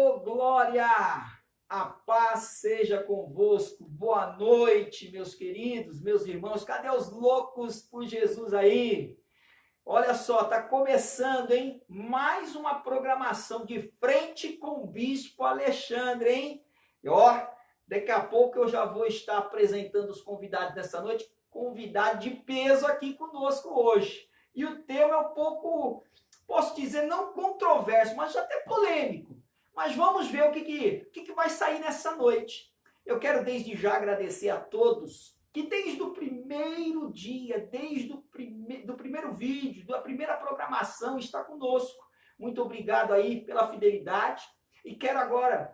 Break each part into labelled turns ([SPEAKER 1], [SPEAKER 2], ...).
[SPEAKER 1] Ô, glória! A paz seja convosco. Boa noite, meus queridos, meus irmãos. Cadê os loucos por Jesus aí? Olha só, tá começando, hein? Mais uma programação de frente com o Bispo Alexandre, hein? E ó, daqui a pouco eu já vou estar apresentando os convidados dessa noite. Convidado de peso aqui conosco hoje. E o tema é um pouco, posso dizer, não controverso, mas até polêmico. Mas vamos ver o que vai sair nessa noite. Eu quero desde já agradecer a todos que desde o primeiro dia, desde o primeiro vídeo, da primeira programação, está conosco. Muito obrigado aí pela fidelidade. E quero agora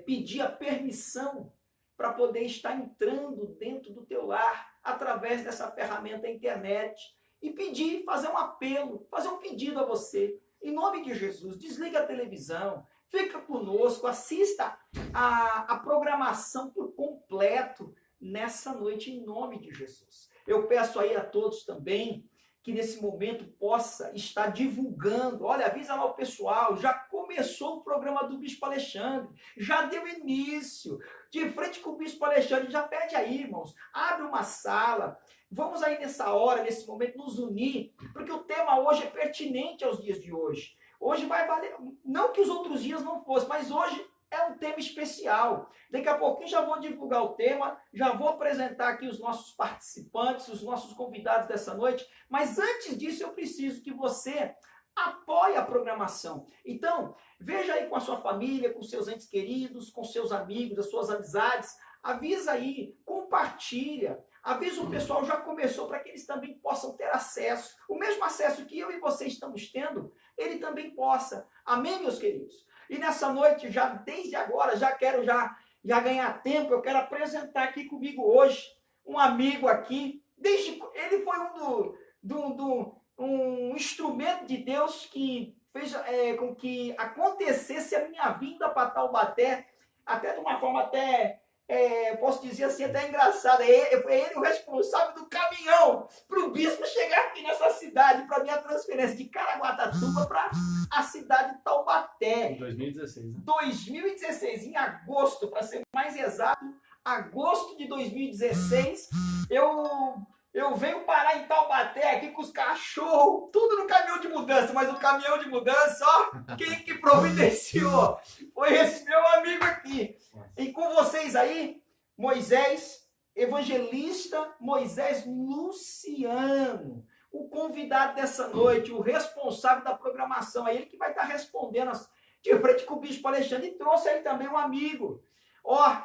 [SPEAKER 1] pedir a permissão para poder estar entrando dentro do teu lar através dessa ferramenta internet e pedir, fazer um apelo, fazer um pedido a você. Em nome de Jesus, desliga a televisão, fica conosco, assista a programação por completo nessa noite, em nome de Jesus. Eu peço aí a todos também que nesse momento possa estar divulgando. Olha, avisa lá o pessoal, já começou o programa do Bispo Alexandre, já deu início, de frente com o Bispo Alexandre, já pede aí, irmãos, abre uma sala, vamos aí nessa hora, nesse momento, nos unir, porque o tema hoje é pertinente aos dias de hoje. Hoje vai valer, não que os outros dias não fossem, mas hoje é um tema especial. Daqui a pouquinho já vou divulgar o tema, já vou apresentar aqui os nossos participantes, os nossos convidados dessa noite, mas antes disso eu preciso que você apoie a programação. Então, veja aí com a sua família, com seus entes queridos, com seus amigos, as suas amizades, avisa aí, compartilha, avisa o pessoal, já começou para que eles também possam ter acesso, o mesmo acesso que eu e você estamos tendo, ele também possa. Amém, meus queridos? E nessa noite, já desde agora, já quero já ganhar tempo, eu quero apresentar aqui comigo hoje um amigo aqui, ele foi um instrumento de Deus que fez com que acontecesse a minha vinda para Taubaté, até de uma forma até, posso dizer assim, até engraçada. Foi ele o responsável do caminhão para o bispo chegar aqui nessa cidade, para minha transferência de Caraguatatuba para a cidade de Taubaté.
[SPEAKER 2] Em 2016, né?
[SPEAKER 1] 2016, em agosto, para ser mais exato, agosto de 2016, eu venho parar em Taubaté aqui com os cachorros, tudo no caminhão de mudança, mas o caminhão de mudança, ó, quem que providenciou? Foi esse meu amigo aqui. E com vocês aí, Moisés, evangelista Moisés Luciano, o convidado dessa noite, o responsável da programação, é ele que vai estar respondendo de frente com o Bispo Alexandre, e trouxe aí também um amigo. Ó,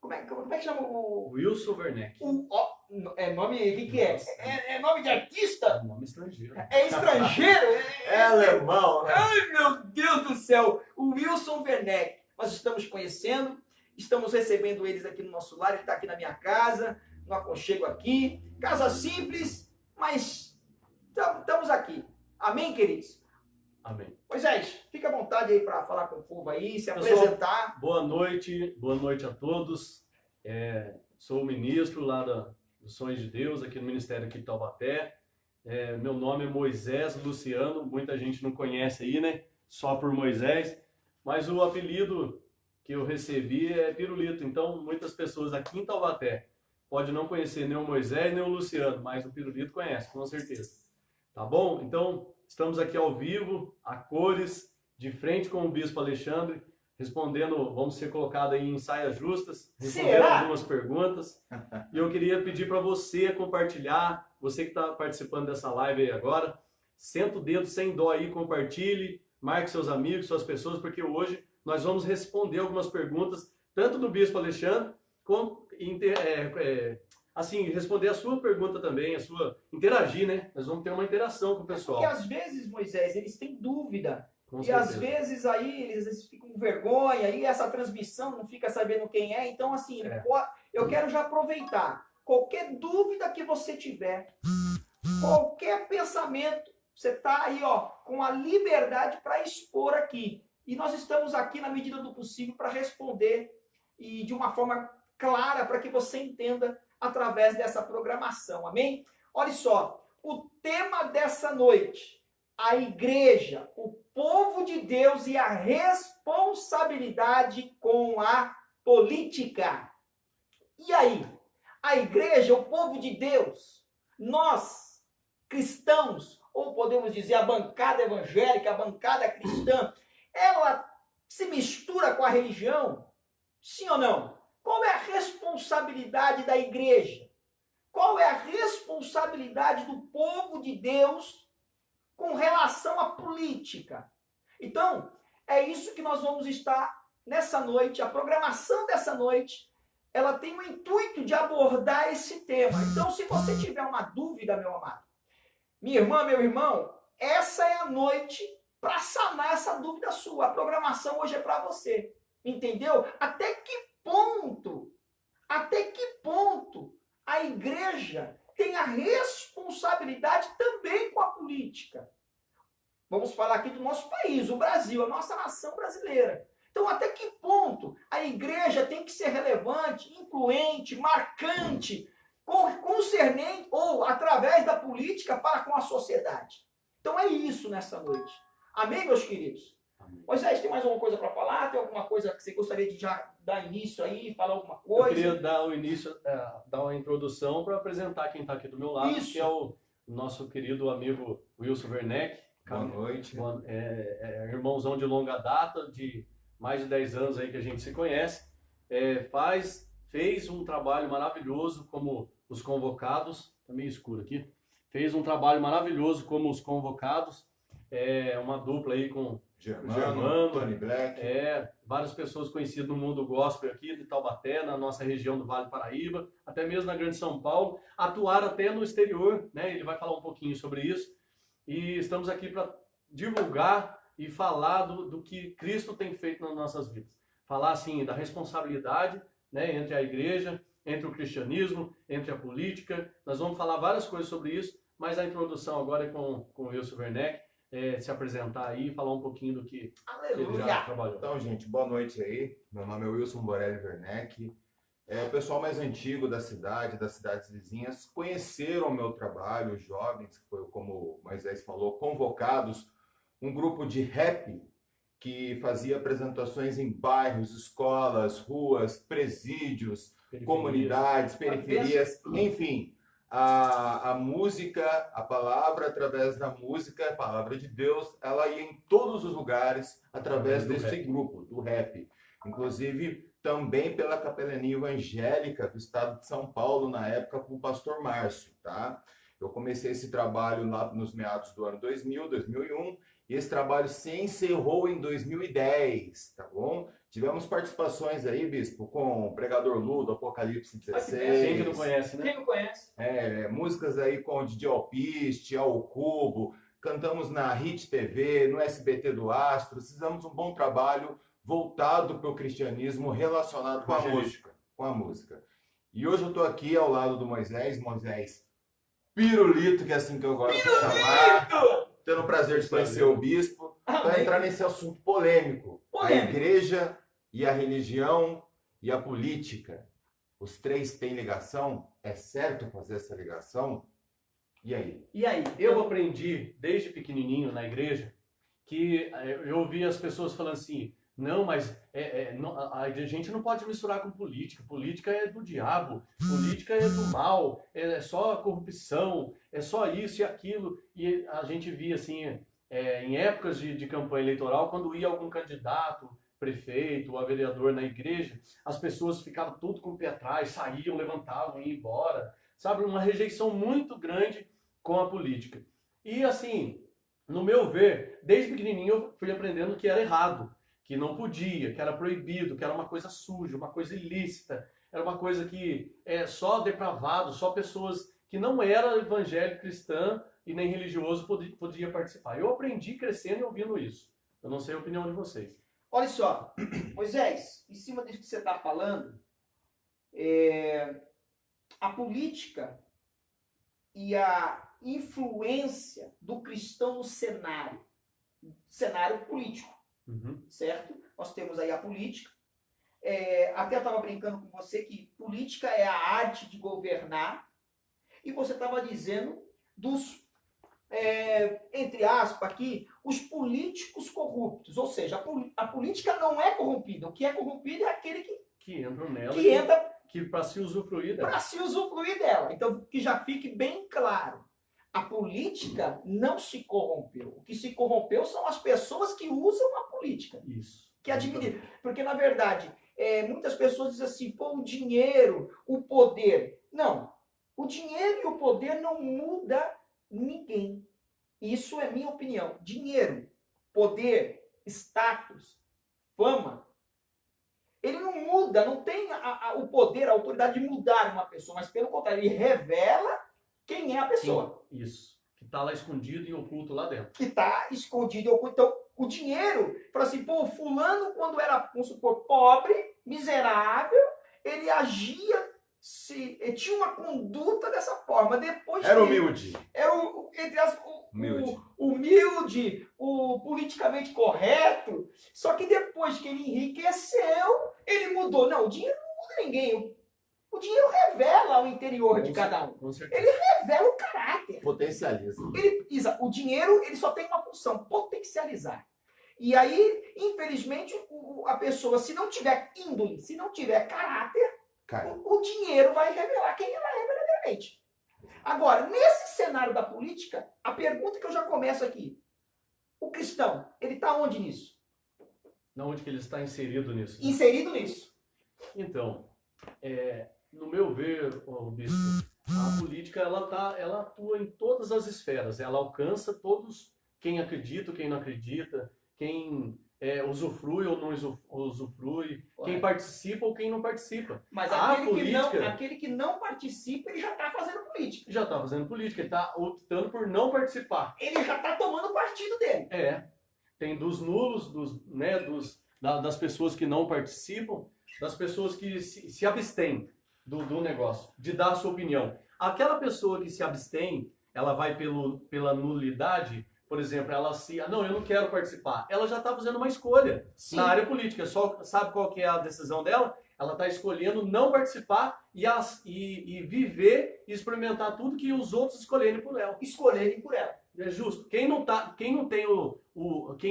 [SPEAKER 1] como é que chama o...
[SPEAKER 2] Wilson Werneck.
[SPEAKER 1] Nome, o que é? É nome de artista?
[SPEAKER 2] É nome estrangeiro.
[SPEAKER 1] É estrangeiro?
[SPEAKER 3] É alemão, né?
[SPEAKER 1] Ai, meu Deus do céu! O Wilson Werneck. Nós estamos conhecendo, estamos recebendo eles aqui no nosso lar, ele está aqui na minha casa, no aconchego aqui. Casa simples, mas estamos aqui. Amém, queridos?
[SPEAKER 2] Amém.
[SPEAKER 1] Moisés, fica à vontade aí para falar com o povo aí, se
[SPEAKER 2] Pessoal,
[SPEAKER 1] apresentar.
[SPEAKER 2] boa noite a todos. Sou o ministro lá dos Sonhos de Deus, aqui no Ministério aqui de Taubaté. Meu nome é Moisés Luciano, muita gente não conhece aí, né? Só por Moisés, mas o apelido que eu recebi é Pirulito. Então, muitas pessoas aqui em Taubaté podem não conhecer nem o Moisés, nem o Luciano, mas o Pirulito conhece, com certeza. Tá bom? Então, estamos aqui ao vivo, a cores, de frente com o Bispo Alexandre, respondendo, vamos ser colocados aí em saias justas, respondendo algumas perguntas. E eu queria pedir para você compartilhar, você que está participando dessa live aí agora, senta o dedo sem dó aí, compartilhe, marque seus amigos, suas pessoas, porque hoje nós vamos responder algumas perguntas, tanto do Bispo Alexandre, como assim, responder a sua pergunta também, interagir, né? Nós vamos ter uma interação com o pessoal.
[SPEAKER 1] Porque às vezes, Moisés, eles têm dúvida.
[SPEAKER 2] Com
[SPEAKER 1] e
[SPEAKER 2] certeza.
[SPEAKER 1] às vezes aí eles ficam com vergonha, aí essa transmissão não fica sabendo quem é. Então, assim, eu quero já aproveitar. Qualquer dúvida que você tiver, qualquer pensamento, você está aí, ó, com a liberdade para expor aqui. E nós estamos aqui, na medida do possível, para responder e de uma forma clara, para que você entenda através dessa programação. Amém? Olha só, o tema dessa noite, a igreja, o povo de Deus e a responsabilidade com a política. E aí? A igreja, o povo de Deus, nós, cristãos, ou podemos dizer a bancada evangélica, a bancada cristã, ela se mistura com a religião? Sim ou não? Qual é a responsabilidade da igreja? Qual é a responsabilidade do povo de Deus com relação à política? Então, é isso que nós vamos estar nessa noite. A programação dessa noite, ela tem o intuito de abordar esse tema. Então, se você tiver uma dúvida, meu amado, minha irmã, meu irmão, essa é a noite para sanar essa dúvida sua. A programação hoje é para você. Entendeu? Até que ponto a igreja tem a responsabilidade também com a política? Vamos falar aqui do nosso país, o Brasil, a nossa nação brasileira. Então, até que ponto a igreja tem que ser relevante, influente, marcante, concernente ou através da política para com a sociedade? Então, é isso nessa noite. Amém, meus queridos? Amém. Moisés, tem mais alguma coisa para falar? Tem alguma coisa que você gostaria de já dar início aí, falar alguma coisa?
[SPEAKER 2] Eu queria dar o início, dar uma introdução para apresentar quem está aqui do meu lado,
[SPEAKER 1] Isso.
[SPEAKER 2] Que é o nosso querido amigo Wilson Werneck.
[SPEAKER 3] Boa noite.
[SPEAKER 2] Irmãozão de longa data, de mais de 10 anos aí que a gente se conhece. Fez um trabalho maravilhoso como os convocados. Está meio escuro aqui. Fez um trabalho maravilhoso como os convocados. Uma dupla aí com
[SPEAKER 3] Germano, Tony Black.
[SPEAKER 2] Várias pessoas conhecidas no mundo gospel aqui de Taubaté, na nossa região do Vale do Paraíba, até mesmo na Grande São Paulo, atuaram até no exterior, né? Ele vai falar um pouquinho sobre isso. E estamos aqui para divulgar e falar do que Cristo tem feito nas nossas vidas. Falar, assim, da responsabilidade, né, entre a igreja, entre o cristianismo, entre a política. Nós vamos falar várias coisas sobre isso, mas a introdução agora é com o Wilson Werneck, se apresentar aí e falar um pouquinho do que ele já trabalhou.
[SPEAKER 3] Então, gente, boa noite aí. Meu nome é Wilson Borelli Werneck. O pessoal mais antigo da cidade, das cidades vizinhas, conheceram o meu trabalho, os jovens, que foi, como o Moisés falou, convocados, um grupo de rap que fazia apresentações em bairros, escolas, ruas, presídios, comunidades, periferias, enfim. A música, a palavra, através da música, a palavra de Deus, ela ia em todos os lugares através desse grupo, do rap. Inclusive, também pela capelania evangélica do estado de São Paulo, na época, com o pastor Márcio, tá? Eu comecei esse trabalho lá nos meados do ano 2000, 2001, e esse trabalho se encerrou em 2010, tá bom? Tivemos participações aí, bispo, com o Pregador Lu, do Apocalipse 16.
[SPEAKER 2] Quem que não conhece, né?
[SPEAKER 1] Quem não conhece?
[SPEAKER 3] Músicas aí com o Didi Alpiste, Ao Cubo, cantamos na Hit TV, no SBT do Astro, fizemos um bom trabalho voltado para o cristianismo relacionado com a música. E hoje eu estou aqui ao lado do Moisés Pirulito, que é assim que eu gosto de chamar. Tendo o prazer de conhecer o bispo, para entrar nesse assunto polêmico. A igreja e a religião e a política. Os três têm ligação? É certo fazer essa ligação? E aí?
[SPEAKER 2] Eu aprendi desde pequenininho na igreja que eu ouvi as pessoas falando assim, não, mas a gente não pode misturar com política. Política é do diabo, política é do mal, é só corrupção, é só isso e aquilo. E a gente via assim, em épocas de campanha eleitoral, quando ia algum candidato, prefeito ou vereador na igreja, as pessoas ficavam tudo com o pé atrás, saíam, levantavam e iam embora. Sabe, uma rejeição muito grande com a política. E assim, no meu ver, desde pequenininho eu fui aprendendo que era errado, que não podia, que era proibido, que era uma coisa suja, uma coisa ilícita, era uma coisa que só depravado, só pessoas que não eram evangélico, cristã e nem religioso podia participar. Eu aprendi crescendo e ouvindo isso. Eu não sei a opinião de vocês.
[SPEAKER 1] Olha só, Moisés, em cima disso que você está falando, a política e a influência do cristão no cenário político.
[SPEAKER 2] Uhum.
[SPEAKER 1] Certo? Nós temos aí a política. Até eu estava brincando com você que política é a arte de governar. E você estava dizendo entre aspas aqui, os políticos corruptos. Ou seja, a política não é corrompida. O que é corrompido é aquele
[SPEAKER 2] Que entram nela,
[SPEAKER 1] que entra
[SPEAKER 2] que para se usufruir dela.
[SPEAKER 1] para se usufruir dela. Então, que já fique bem claro. A política não se corrompeu. O que se corrompeu são as pessoas que usam a política.
[SPEAKER 2] Isso.
[SPEAKER 1] Que administram. Porque, na verdade, muitas pessoas dizem assim, pô, o dinheiro, o poder. Não. O dinheiro e o poder não muda ninguém. Isso é minha opinião. Dinheiro, poder, status, fama, ele não muda, não tem o poder, a autoridade de mudar uma pessoa, mas pelo contrário, ele revela quem é a pessoa.
[SPEAKER 2] Sim, isso. Que está lá escondido e oculto lá dentro.
[SPEAKER 1] Que está escondido e oculto. Então, o dinheiro, fala assim, pô, fulano quando era, vamos supor, pobre, miserável, ele agia, ele tinha uma conduta dessa forma. Depois
[SPEAKER 3] Era humilde.
[SPEAKER 1] Era entre as humilde, o politicamente correto. Só que depois que ele enriqueceu, ele mudou. Não, o dinheiro não muda ninguém. O dinheiro revela o interior de cada um.
[SPEAKER 2] Com certeza.
[SPEAKER 1] Ele revela o caráter.
[SPEAKER 3] Potencializa.
[SPEAKER 1] O dinheiro ele só tem uma função, potencializar. E aí, infelizmente, a pessoa, se não tiver índole, se não tiver caráter, o dinheiro vai revelar quem ela é verdadeiramente. Agora, nesse cenário da política, a pergunta que eu já começo aqui. O cristão, ele está onde nisso?
[SPEAKER 2] Onde que ele está inserido nisso? Né?
[SPEAKER 1] Inserido nisso.
[SPEAKER 2] Então, no meu ver, bispo, a política ela atua em todas as esferas. Ela alcança todos, quem acredita, quem não acredita, quem usufrui ou não usufrui, quem participa ou quem não participa.
[SPEAKER 1] Mas aquele que não participa, ele já está fazendo política.
[SPEAKER 2] Já está fazendo política, ele está optando por não participar.
[SPEAKER 1] Ele já está tomando partido dele.
[SPEAKER 2] Tem dos nulos, das pessoas que não participam, das pessoas que se abstêm do negócio, de dar a sua opinião. Aquela pessoa que se abstém, ela vai pela nulidade. Por exemplo, não, eu não quero participar. Ela já está fazendo uma escolha. Sim. Na área política. Só sabe qual que é a decisão dela? Ela está escolhendo não participar e viver e experimentar tudo que os outros escolherem por ela. É justo. Quem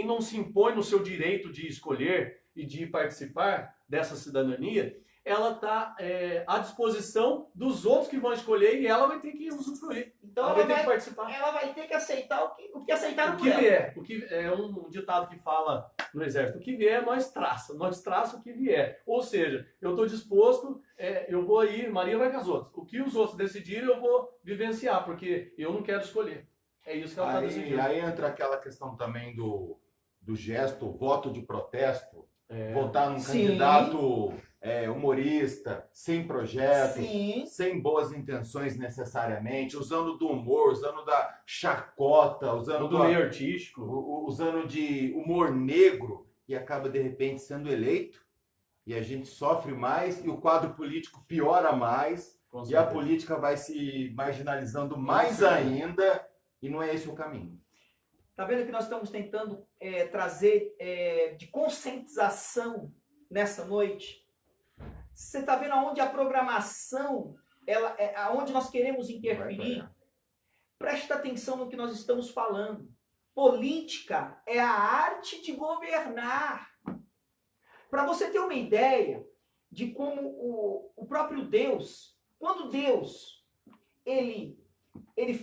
[SPEAKER 2] não se impõe no seu direito de escolher e de participar dessa cidadania, ela está à disposição dos outros que vão escolher e ela vai ter que usufruir.
[SPEAKER 1] Então
[SPEAKER 2] ela vai ter que participar.
[SPEAKER 1] Ela vai ter que aceitar o que aceitaram por
[SPEAKER 2] ela. O que é um ditado que fala no exército: o que vier, nós traça o que vier. Ou seja, eu estou disposto, eu vou aí, Maria vai com as outras. O que os outros decidirem, eu vou vivenciar, porque eu não quero escolher. É isso que ela está decidindo.
[SPEAKER 3] Aí entra aquela questão também do gesto, voto de protesto, votar num candidato humorista, sem projeto, sem boas intenções necessariamente, usando do humor, usando da chacota, usando
[SPEAKER 2] do meio artístico,
[SPEAKER 3] usando de humor negro, e acaba de repente sendo eleito, e a gente sofre mais, e o quadro político piora mais, e a política vai se marginalizando mais ainda, e não é esse o caminho.
[SPEAKER 1] Tá vendo que nós estamos tentando trazer de conscientização nessa noite? Você está vendo aonde a programação, aonde nós queremos interferir? Presta atenção no que nós estamos falando. Política é a arte de governar. Para você ter uma ideia de como o próprio Deus, quando Deus, ele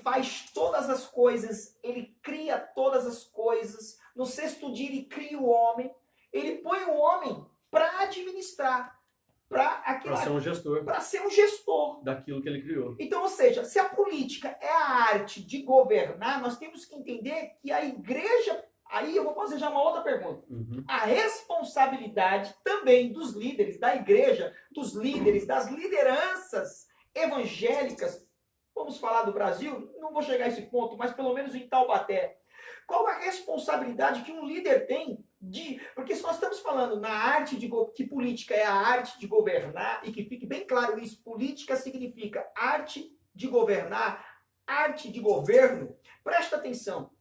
[SPEAKER 1] faz todas as coisas, ele cria todas as coisas, no sexto dia ele cria o homem, ele põe o homem para administrar, para
[SPEAKER 2] ser um gestor.
[SPEAKER 1] Para ser um gestor
[SPEAKER 2] daquilo que ele criou.
[SPEAKER 1] Então, ou seja, se a política é a arte de governar, nós temos que entender que a igreja, aí eu vou fazer já uma outra pergunta. A responsabilidade também dos líderes da igreja, dos líderes, das lideranças evangélicas, vamos falar do Brasil, não vou chegar a esse ponto, mas pelo menos em Taubaté. Qual a responsabilidade que um líder tem porque se nós estamos falando na arte que política é a arte de governar, e que fique bem claro isso, política significa arte de governar, arte de governo, presta atenção.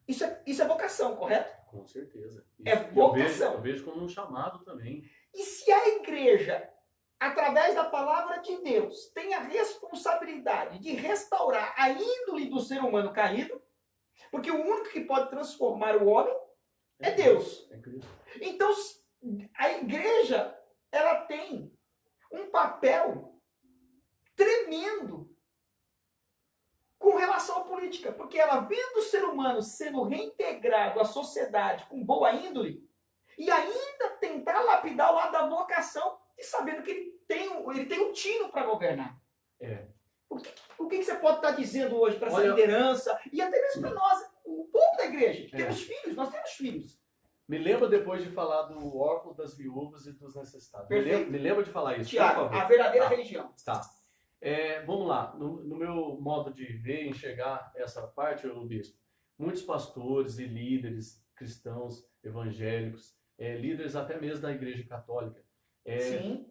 [SPEAKER 1] Isso é vocação, correto?
[SPEAKER 2] Com certeza.
[SPEAKER 1] É vocação.
[SPEAKER 2] Eu vejo como um chamado também.
[SPEAKER 1] E se a igreja, através da palavra de Deus, tem a responsabilidade de restaurar a índole do ser humano caído, Porque o único que pode transformar o homem é Deus.
[SPEAKER 2] É Cristo.
[SPEAKER 1] Então, a igreja, ela tem um papel tremendo com relação à política, porque ela vendo o ser humano sendo reintegrado à sociedade com boa índole, e ainda tentar lapidar o lado da vocação, e sabendo que ele tem um tino para governar.
[SPEAKER 2] É.
[SPEAKER 1] O que você pode estar dizendo hoje para essa
[SPEAKER 2] Olha,
[SPEAKER 1] liderança, e até mesmo para nós, o povo da igreja, que
[SPEAKER 2] É.
[SPEAKER 1] temos filhos, nós temos filhos.
[SPEAKER 2] Me lembra depois de falar do órfão, das viúvas e dos necessitados.
[SPEAKER 1] Perfeito.
[SPEAKER 2] Me lembra de falar isso,
[SPEAKER 1] Tiago,
[SPEAKER 2] por favor.
[SPEAKER 1] a verdadeira
[SPEAKER 2] Tá.
[SPEAKER 1] religião.
[SPEAKER 2] Tá. Vamos lá. No meu modo de ver e enxergar essa parte, bispo, muitos pastores e líderes cristãos, evangélicos, líderes até mesmo da Igreja Católica,
[SPEAKER 1] Sim.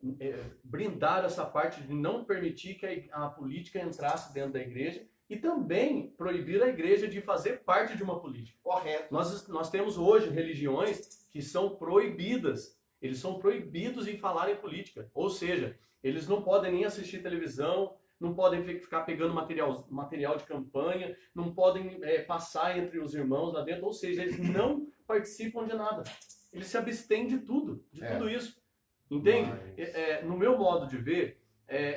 [SPEAKER 2] brindaram essa parte de não permitir que a política entrasse dentro da igreja e também proibir a igreja de fazer parte de uma política.
[SPEAKER 1] Correto.
[SPEAKER 2] Nós temos hoje religiões que são proibidas. Eles são proibidos em falar em política. Ou seja, eles não podem nem assistir televisão, não podem ficar pegando material de campanha, não podem passar entre os irmãos lá dentro. Ou seja, eles não participam de nada. Eles se abstêm de tudo isso. Entende?
[SPEAKER 3] Mas-
[SPEAKER 2] No meu modo de ver,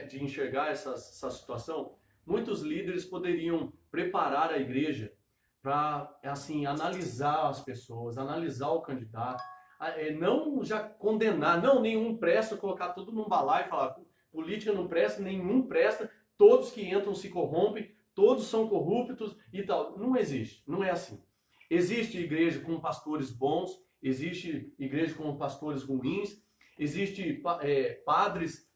[SPEAKER 2] de enxergar essa situação, muitos líderes poderiam preparar a igreja para, assim, analisar as pessoas, analisar o candidato, não já condenar, não, nenhum presta, colocar tudo num balaio e falar, política não presta, nenhum presta, todos que entram se corrompem, todos são corruptos e tal. Não existe, não é assim. Existe igreja com pastores bons, existe igreja com pastores ruins, existe padres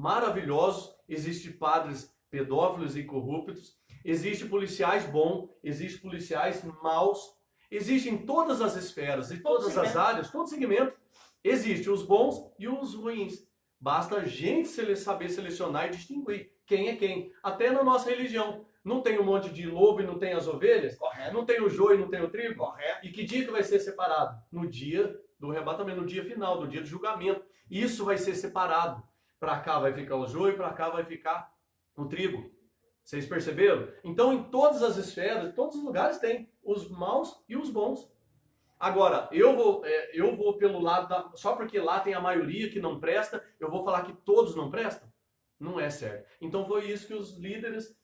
[SPEAKER 2] maravilhosos, existe padres pedófilos e corruptos, existe policiais bons, existe policiais maus, existe em todas as esferas, em todas as áreas, todo segmento, existe os bons e os ruins. Basta a gente saber selecionar e distinguir quem é quem. Até na nossa religião. Não tem um monte de lobo e não tem as ovelhas?
[SPEAKER 1] Correto.
[SPEAKER 2] Não tem o joio e não tem o trigo?
[SPEAKER 1] Correto.
[SPEAKER 2] E que dia que vai ser separado? No dia do arrebatamento, no dia final, no dia do julgamento. Isso vai ser separado. Para cá vai ficar o joio, para cá vai ficar o trigo. Vocês perceberam? Então, em todas as esferas, em todos os lugares tem os maus e os bons. Agora, eu vou pelo lado só porque lá tem a maioria que não presta, eu vou falar que todos não prestam? Não é certo. Então foi isso que os líderes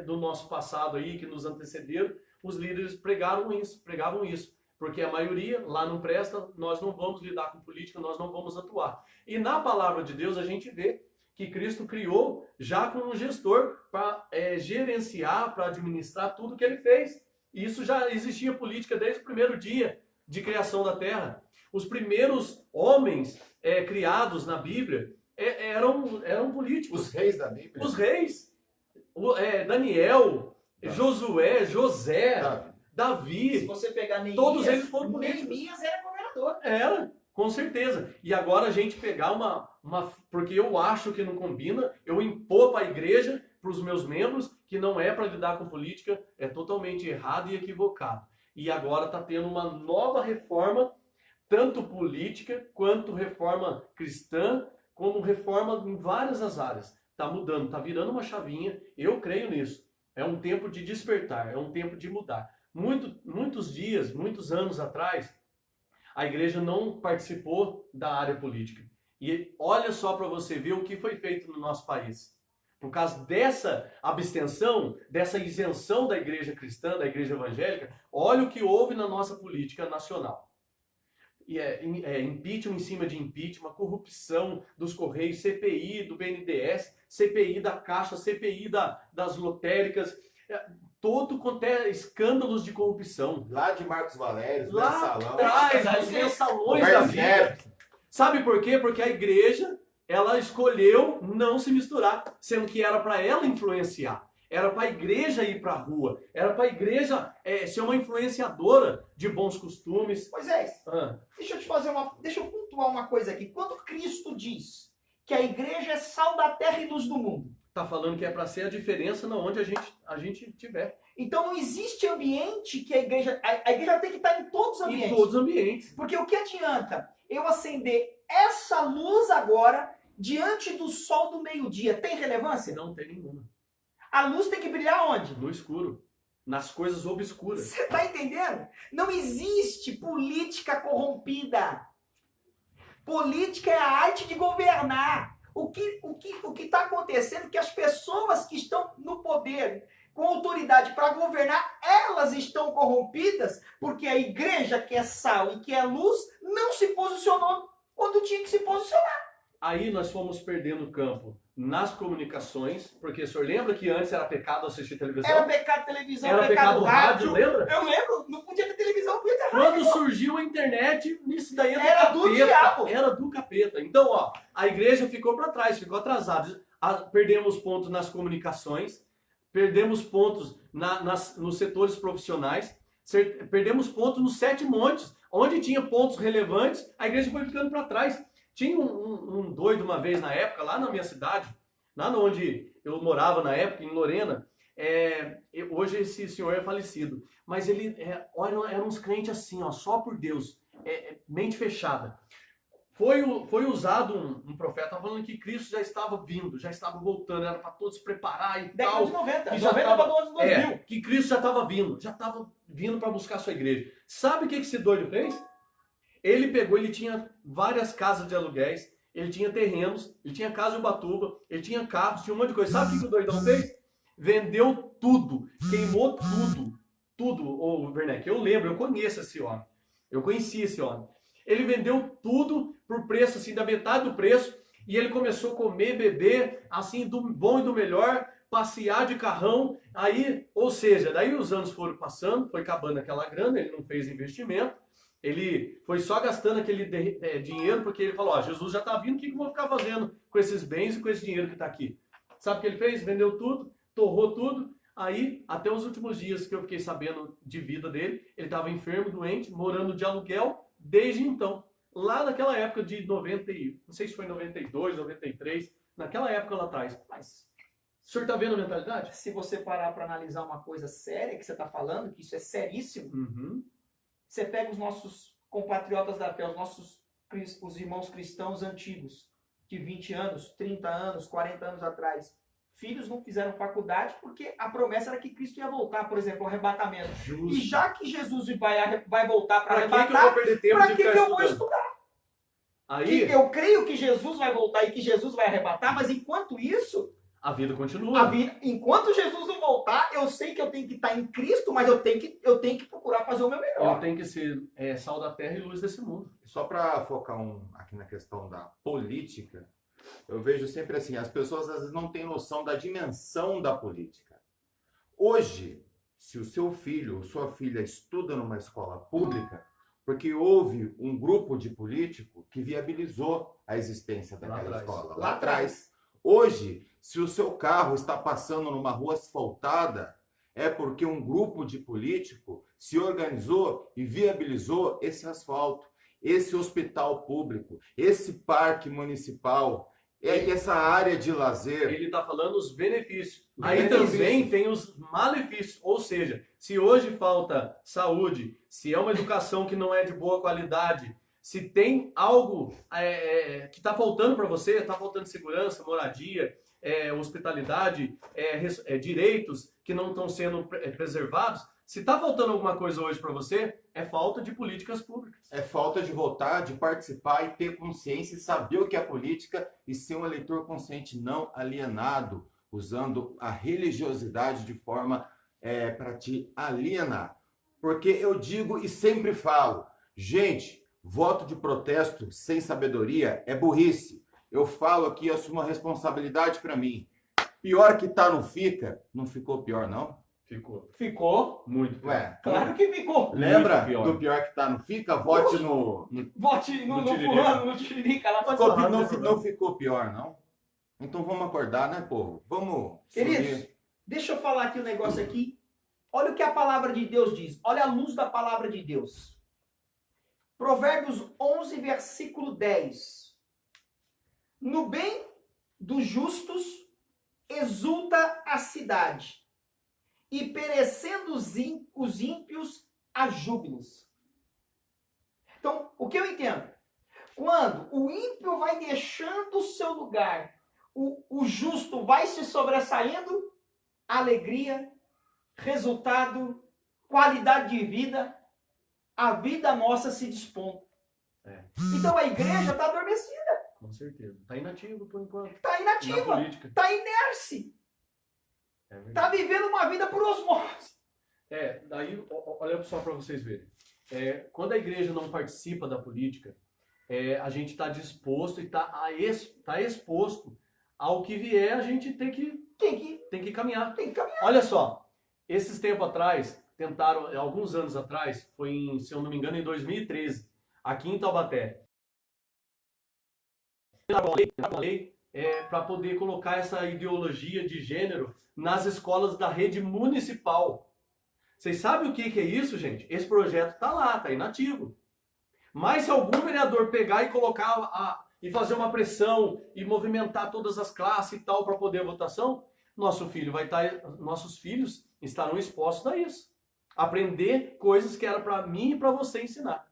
[SPEAKER 2] do nosso passado aí, que nos antecederam, os líderes pregavam isso. Porque a maioria lá não presta, nós não vamos lidar com política, nós não vamos atuar. E na palavra de Deus a gente vê que Cristo criou já com um gestor para gerenciar, para administrar tudo que ele fez. E isso já existia política desde o primeiro dia de criação da terra. Os primeiros homens criados na Bíblia eram políticos.
[SPEAKER 3] Os reis da Bíblia?
[SPEAKER 2] Os reis. Daniel, Josué, José,
[SPEAKER 3] Tá.
[SPEAKER 2] Davi.
[SPEAKER 1] Se você pegar Neemias,
[SPEAKER 2] Todos eles foram políticos.
[SPEAKER 1] Neemias era governador.
[SPEAKER 2] Era, com certeza. E agora a gente pegar porque eu acho que não combina, eu impor para a igreja, para os meus membros, que não é para lidar com política, é totalmente errado e equivocado. E agora está tendo uma nova reforma, tanto política, quanto reforma cristã, como reforma em várias as áreas. Está mudando, está virando uma chavinha, eu creio nisso. É um tempo de despertar, é um tempo de mudar. Muitos dias, muitos anos atrás, a igreja não participou da área política. E olha só para você ver o que foi feito no nosso país. Por causa dessa abstenção, dessa isenção da igreja cristã, da igreja evangélica, olha o que houve na nossa política nacional. E impeachment em cima de impeachment, corrupção dos Correios, CPI do BNDES, CPI da Caixa, CPI das lotéricas, todo quanto escândalos de corrupção.
[SPEAKER 3] Lá de Marcos Valério,
[SPEAKER 2] Lá
[SPEAKER 3] mensalão.
[SPEAKER 2] atrás, os mensalões da
[SPEAKER 3] Roberto
[SPEAKER 2] vida.
[SPEAKER 3] Jefferson.
[SPEAKER 2] Sabe por quê? Porque a igreja, ela escolheu não se misturar, sendo que era para ela influenciar. Era para a igreja ir para a rua. Era para a igreja ser uma influenciadora de bons costumes.
[SPEAKER 1] Moisés, deixa eu pontuar uma coisa aqui. Quando Cristo diz que a igreja é sal da terra e luz do mundo,
[SPEAKER 2] Tá falando que é para ser a diferença na onde a gente tiver.
[SPEAKER 1] então não existe ambiente que a igreja tem que estar em todos os
[SPEAKER 2] Em
[SPEAKER 1] ambientes.
[SPEAKER 2] todos os ambientes.
[SPEAKER 1] Porque o que adianta eu acender essa luz agora diante do sol do meio-dia? Tem relevância?
[SPEAKER 2] Não tem nenhuma.
[SPEAKER 1] A luz tem que brilhar onde?
[SPEAKER 2] No escuro. nas coisas obscuras.
[SPEAKER 1] Você está entendendo? Não existe política corrompida. Política é a arte de governar. O que está acontecendo é que as pessoas que estão no poder, com autoridade para governar, elas estão corrompidas porque a igreja, que é sal e que é luz, não se posicionou quando tinha que se posicionar.
[SPEAKER 2] Aí nós fomos perdendo campo nas comunicações, porque o senhor lembra que antes era pecado assistir televisão?
[SPEAKER 1] Era pecado televisão,
[SPEAKER 2] Era pecado rádio, lembra?
[SPEAKER 1] Eu lembro, não podia ter televisão, não podia ter rádio.
[SPEAKER 2] Quando surgiu a internet, isso daí
[SPEAKER 1] Era do diabo.
[SPEAKER 2] Era do capeta. Então, ó, a igreja ficou para trás, ficou atrasada. Perdemos pontos nas comunicações, perdemos pontos nos setores profissionais, perdemos pontos nos 7 montes, onde tinha pontos relevantes, a igreja foi ficando para trás. Tinha um doido uma vez na época, lá na minha cidade, lá onde eu morava na época, em Lorena. Hoje esse senhor é falecido, mas ele era uns crentes assim, ó, só por Deus, mente fechada. Foi usado um profeta falando que Cristo já estava vindo, já estava voltando, era para todos se preparar e
[SPEAKER 1] década
[SPEAKER 2] tal.
[SPEAKER 1] de 90,
[SPEAKER 2] E já
[SPEAKER 1] 90 para 2000.
[SPEAKER 2] que Cristo já estava vindo para buscar a sua igreja. Sabe o que esse doido fez? Ele tinha várias casas de aluguéis, ele tinha terrenos, ele tinha casa em Ubatuba, ele tinha carros, tinha um monte de coisa. Sabe o que o doidão fez? Vendeu tudo, queimou tudo, ô Werneck. Eu lembro, eu conheço esse homem, eu conheci esse homem. Ele vendeu tudo por preço, assim, da metade do preço, e ele começou a comer, beber, assim, do bom e do melhor, passear de carrão, aí, ou seja, daí os anos foram passando, foi acabando aquela grana, ele não fez investimento, ele foi só gastando aquele dinheiro, porque ele falou, ó, Jesus já está vindo, o que eu vou ficar fazendo com esses bens e com esse dinheiro que está aqui? Sabe o que ele fez? Vendeu tudo, torrou tudo, aí, até os últimos dias que eu fiquei sabendo de vida dele, ele estava enfermo, doente, morando de aluguel, desde então. Lá naquela época de 90, não sei se foi 92, 93, naquela época lá atrás. Mas o senhor está vendo a mentalidade?
[SPEAKER 1] Se você parar para analisar uma coisa séria que você está falando, que isso é seríssimo, você pega os nossos compatriotas da fé, os irmãos cristãos antigos, de 20 anos, 30 anos, 40 anos atrás. Filhos não fizeram faculdade porque a promessa era que Cristo ia voltar, por exemplo, o arrebatamento.
[SPEAKER 2] Justo.
[SPEAKER 1] E já que Jesus vai voltar para
[SPEAKER 2] Para que eu vou
[SPEAKER 1] arrebatar,
[SPEAKER 2] perder tempo
[SPEAKER 1] para
[SPEAKER 2] de
[SPEAKER 1] que
[SPEAKER 2] ficar
[SPEAKER 1] eu vou
[SPEAKER 2] estudando?
[SPEAKER 1] estudar?
[SPEAKER 2] Aí
[SPEAKER 1] Eu creio que Jesus vai voltar e que Jesus vai arrebatar, mas enquanto isso,
[SPEAKER 2] a vida continua.
[SPEAKER 1] enquanto Jesus não voltar, eu sei que eu tenho que estar em Cristo, mas eu tenho que procurar fazer o meu melhor.
[SPEAKER 2] Eu tenho que ser sal da terra e luz desse mundo.
[SPEAKER 3] Só para focar aqui na questão da política, eu vejo sempre assim, as pessoas às vezes não têm noção da dimensão da política. Hoje, se o seu filho ou sua filha estuda numa escola pública, porque houve um grupo de político que viabilizou a existência daquela escola lá atrás. Hoje, se o seu carro está passando numa rua asfaltada, é porque um grupo de político se organizou e viabilizou esse asfalto, esse hospital público, esse parque municipal, essa área de lazer.
[SPEAKER 2] Ele está falando os benefícios. Aí também tem os malefícios. Ou seja, se hoje falta saúde, se é uma educação que não é de boa qualidade, se tem algo que está faltando para você, está faltando segurança, moradia, hospitalidade, direitos que não estão sendo preservados, se está faltando alguma coisa hoje para você, é falta de políticas públicas.
[SPEAKER 3] É falta de votar, de participar e ter consciência e saber o que é política e ser um eleitor consciente, não alienado, usando a religiosidade de forma para te alienar. Porque eu digo e sempre falo, gente, voto de protesto sem sabedoria é burrice. Eu falo aqui, eu assumo a responsabilidade para mim. Pior que tá não fica, não ficou pior não?
[SPEAKER 2] Ficou.
[SPEAKER 1] Ficou?
[SPEAKER 2] Muito pior.
[SPEAKER 3] Ué,
[SPEAKER 1] Claro que ficou.
[SPEAKER 3] lembra
[SPEAKER 2] pior.
[SPEAKER 3] do pior que tá não fica? Vote no
[SPEAKER 1] Vote no
[SPEAKER 2] Tiririca.
[SPEAKER 1] fulano, no Tiririca. Lá pode
[SPEAKER 3] ficou,
[SPEAKER 1] falar.
[SPEAKER 3] não ficou pior não? Então vamos acordar, né, povo? Vamos
[SPEAKER 1] Queridos,
[SPEAKER 3] subir.
[SPEAKER 1] deixa eu falar aqui um negócio aqui. Olha o que a palavra de Deus diz. Olha a luz da palavra de Deus. Provérbios 11, versículo 10. No bem dos justos exulta a cidade, e perecendo os ímpios a júbilos. Então, o que eu entendo? Quando o ímpio vai deixando o seu lugar, o justo vai se sobressaindo, alegria resultado, qualidade de vida, a vida nossa se desponta. Então a igreja está adormecida.
[SPEAKER 2] Com certeza. Está inativo por enquanto.
[SPEAKER 1] Está inativa.
[SPEAKER 2] Na política.
[SPEAKER 1] Está inércia. Está vivendo uma vida por osmose.
[SPEAKER 2] Daí, olha só para vocês verem. Quando a igreja não participa da política, a gente está disposto e está exposto ao que vier, a gente tem que caminhar.
[SPEAKER 1] Tem que caminhar.
[SPEAKER 2] Olha só, esses tempos atrás, tentaram, alguns anos atrás, foi, se eu não me engano, em 2013, aqui em Taubaté, uma lei para poder colocar essa ideologia de gênero nas escolas da rede municipal. Vocês sabem o que é isso, gente? Esse projeto está lá, está inativo. Mas se algum vereador pegar e colocar e fazer uma pressão e movimentar todas as classes e tal para poder votação, nossos filhos estarão expostos a isso. Aprender coisas que era para mim e para você ensinar.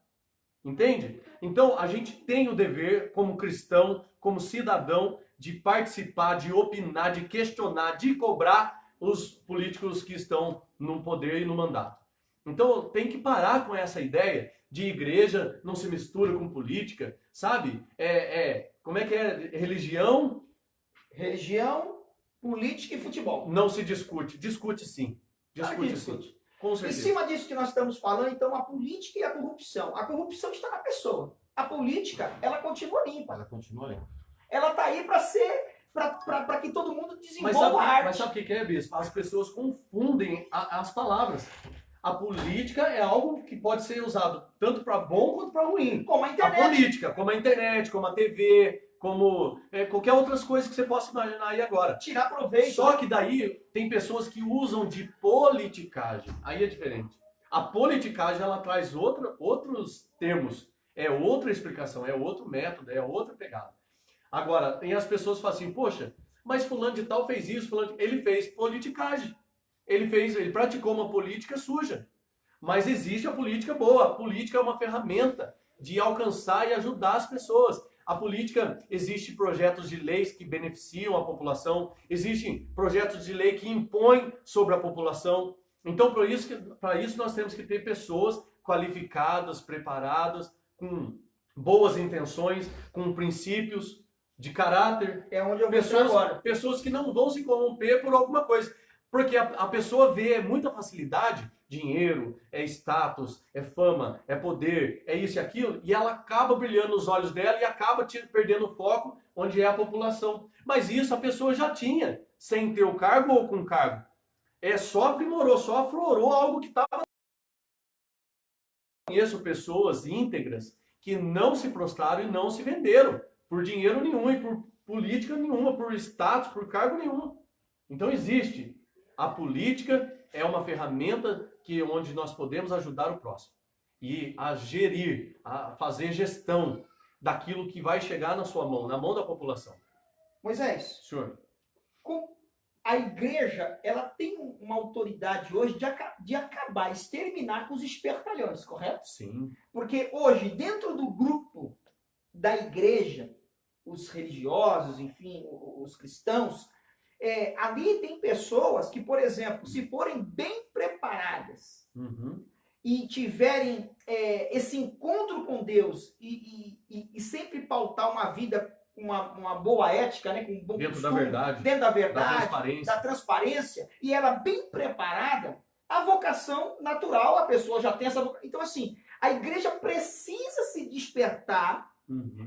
[SPEAKER 2] Entende? Então, a gente tem o dever, como cristão, como cidadão, de participar, de opinar, de questionar, de cobrar os políticos que estão no poder e no mandato. Então, tem que parar com essa ideia de igreja não se mistura com política, sabe? Como é que é? Religião,
[SPEAKER 1] política e futebol.
[SPEAKER 2] não se discute. Discute sim.
[SPEAKER 1] Claro que
[SPEAKER 2] Discute sim.
[SPEAKER 1] discute.
[SPEAKER 2] Com
[SPEAKER 1] Em
[SPEAKER 2] certeza.
[SPEAKER 1] cima disso que nós estamos falando, então, a política e a corrupção. A corrupção está na pessoa. A política, ela continua limpa.
[SPEAKER 3] Ela continua ali.
[SPEAKER 1] Ela está aí para ser, para que todo mundo
[SPEAKER 2] Mas
[SPEAKER 1] desenvolva a arte.
[SPEAKER 2] sabe o que é, Bispo? As pessoas confundem as palavras. A política é algo que pode ser usado tanto para bom quanto para ruim.
[SPEAKER 1] Como a
[SPEAKER 2] A
[SPEAKER 1] internet.
[SPEAKER 2] política, como a internet, como a TV, como qualquer outras coisas que você possa imaginar aí agora.
[SPEAKER 1] Tirar proveito.
[SPEAKER 2] Só que daí tem pessoas que usam de politicagem. Aí é diferente. A politicagem, ela traz outros termos. É outra explicação, é outro método, é outra pegada. Agora, tem as pessoas que falam assim, poxa, mas fulano de tal fez isso, ele fez politicagem. Ele praticou uma política suja. Mas existe a política boa. A política é uma ferramenta de alcançar e ajudar as pessoas. A política, existe projetos de leis que beneficiam a população, existem projetos de lei que impõem sobre a população. Então, para isso nós temos que ter pessoas qualificadas, preparadas, com boas intenções, com princípios de caráter.
[SPEAKER 1] É onde eu vou chegar agora.
[SPEAKER 2] Pessoas que não vão se corromper por alguma coisa. Porque a pessoa vê muita facilidade, dinheiro, status, fama, poder, isso e aquilo, e ela acaba brilhando os olhos dela e acaba perdendo o foco onde é a população. Mas isso a pessoa já tinha, sem ter o cargo ou com cargo. Só aprimorou, só aflorou algo que estava. Conheço pessoas íntegras que não se prostraram e não se venderam por dinheiro nenhum e por política nenhuma, por status, por cargo nenhum. Então existe. A política é uma ferramenta onde nós podemos ajudar o próximo. E a gerir, a fazer gestão daquilo que vai chegar na sua mão, na mão da população.
[SPEAKER 1] Moisés,
[SPEAKER 2] Senhor.
[SPEAKER 1] a igreja, ela tem uma autoridade hoje de acabar, exterminar com os espertalhões, correto?
[SPEAKER 2] Sim.
[SPEAKER 1] Porque hoje, dentro do grupo da igreja, os religiosos, enfim, os cristãos, ali tem pessoas que, por exemplo, se forem bem preparadas e tiverem esse encontro com Deus e sempre pautar uma vida, uma boa ética, né, com um bom
[SPEAKER 2] Dentro da
[SPEAKER 1] costume,
[SPEAKER 2] verdade.
[SPEAKER 1] dentro da verdade,
[SPEAKER 2] Da transparência.
[SPEAKER 1] da transparência, e ela bem preparada, a vocação natural, a pessoa já tem essa vocação. Então, assim, a igreja precisa se despertar,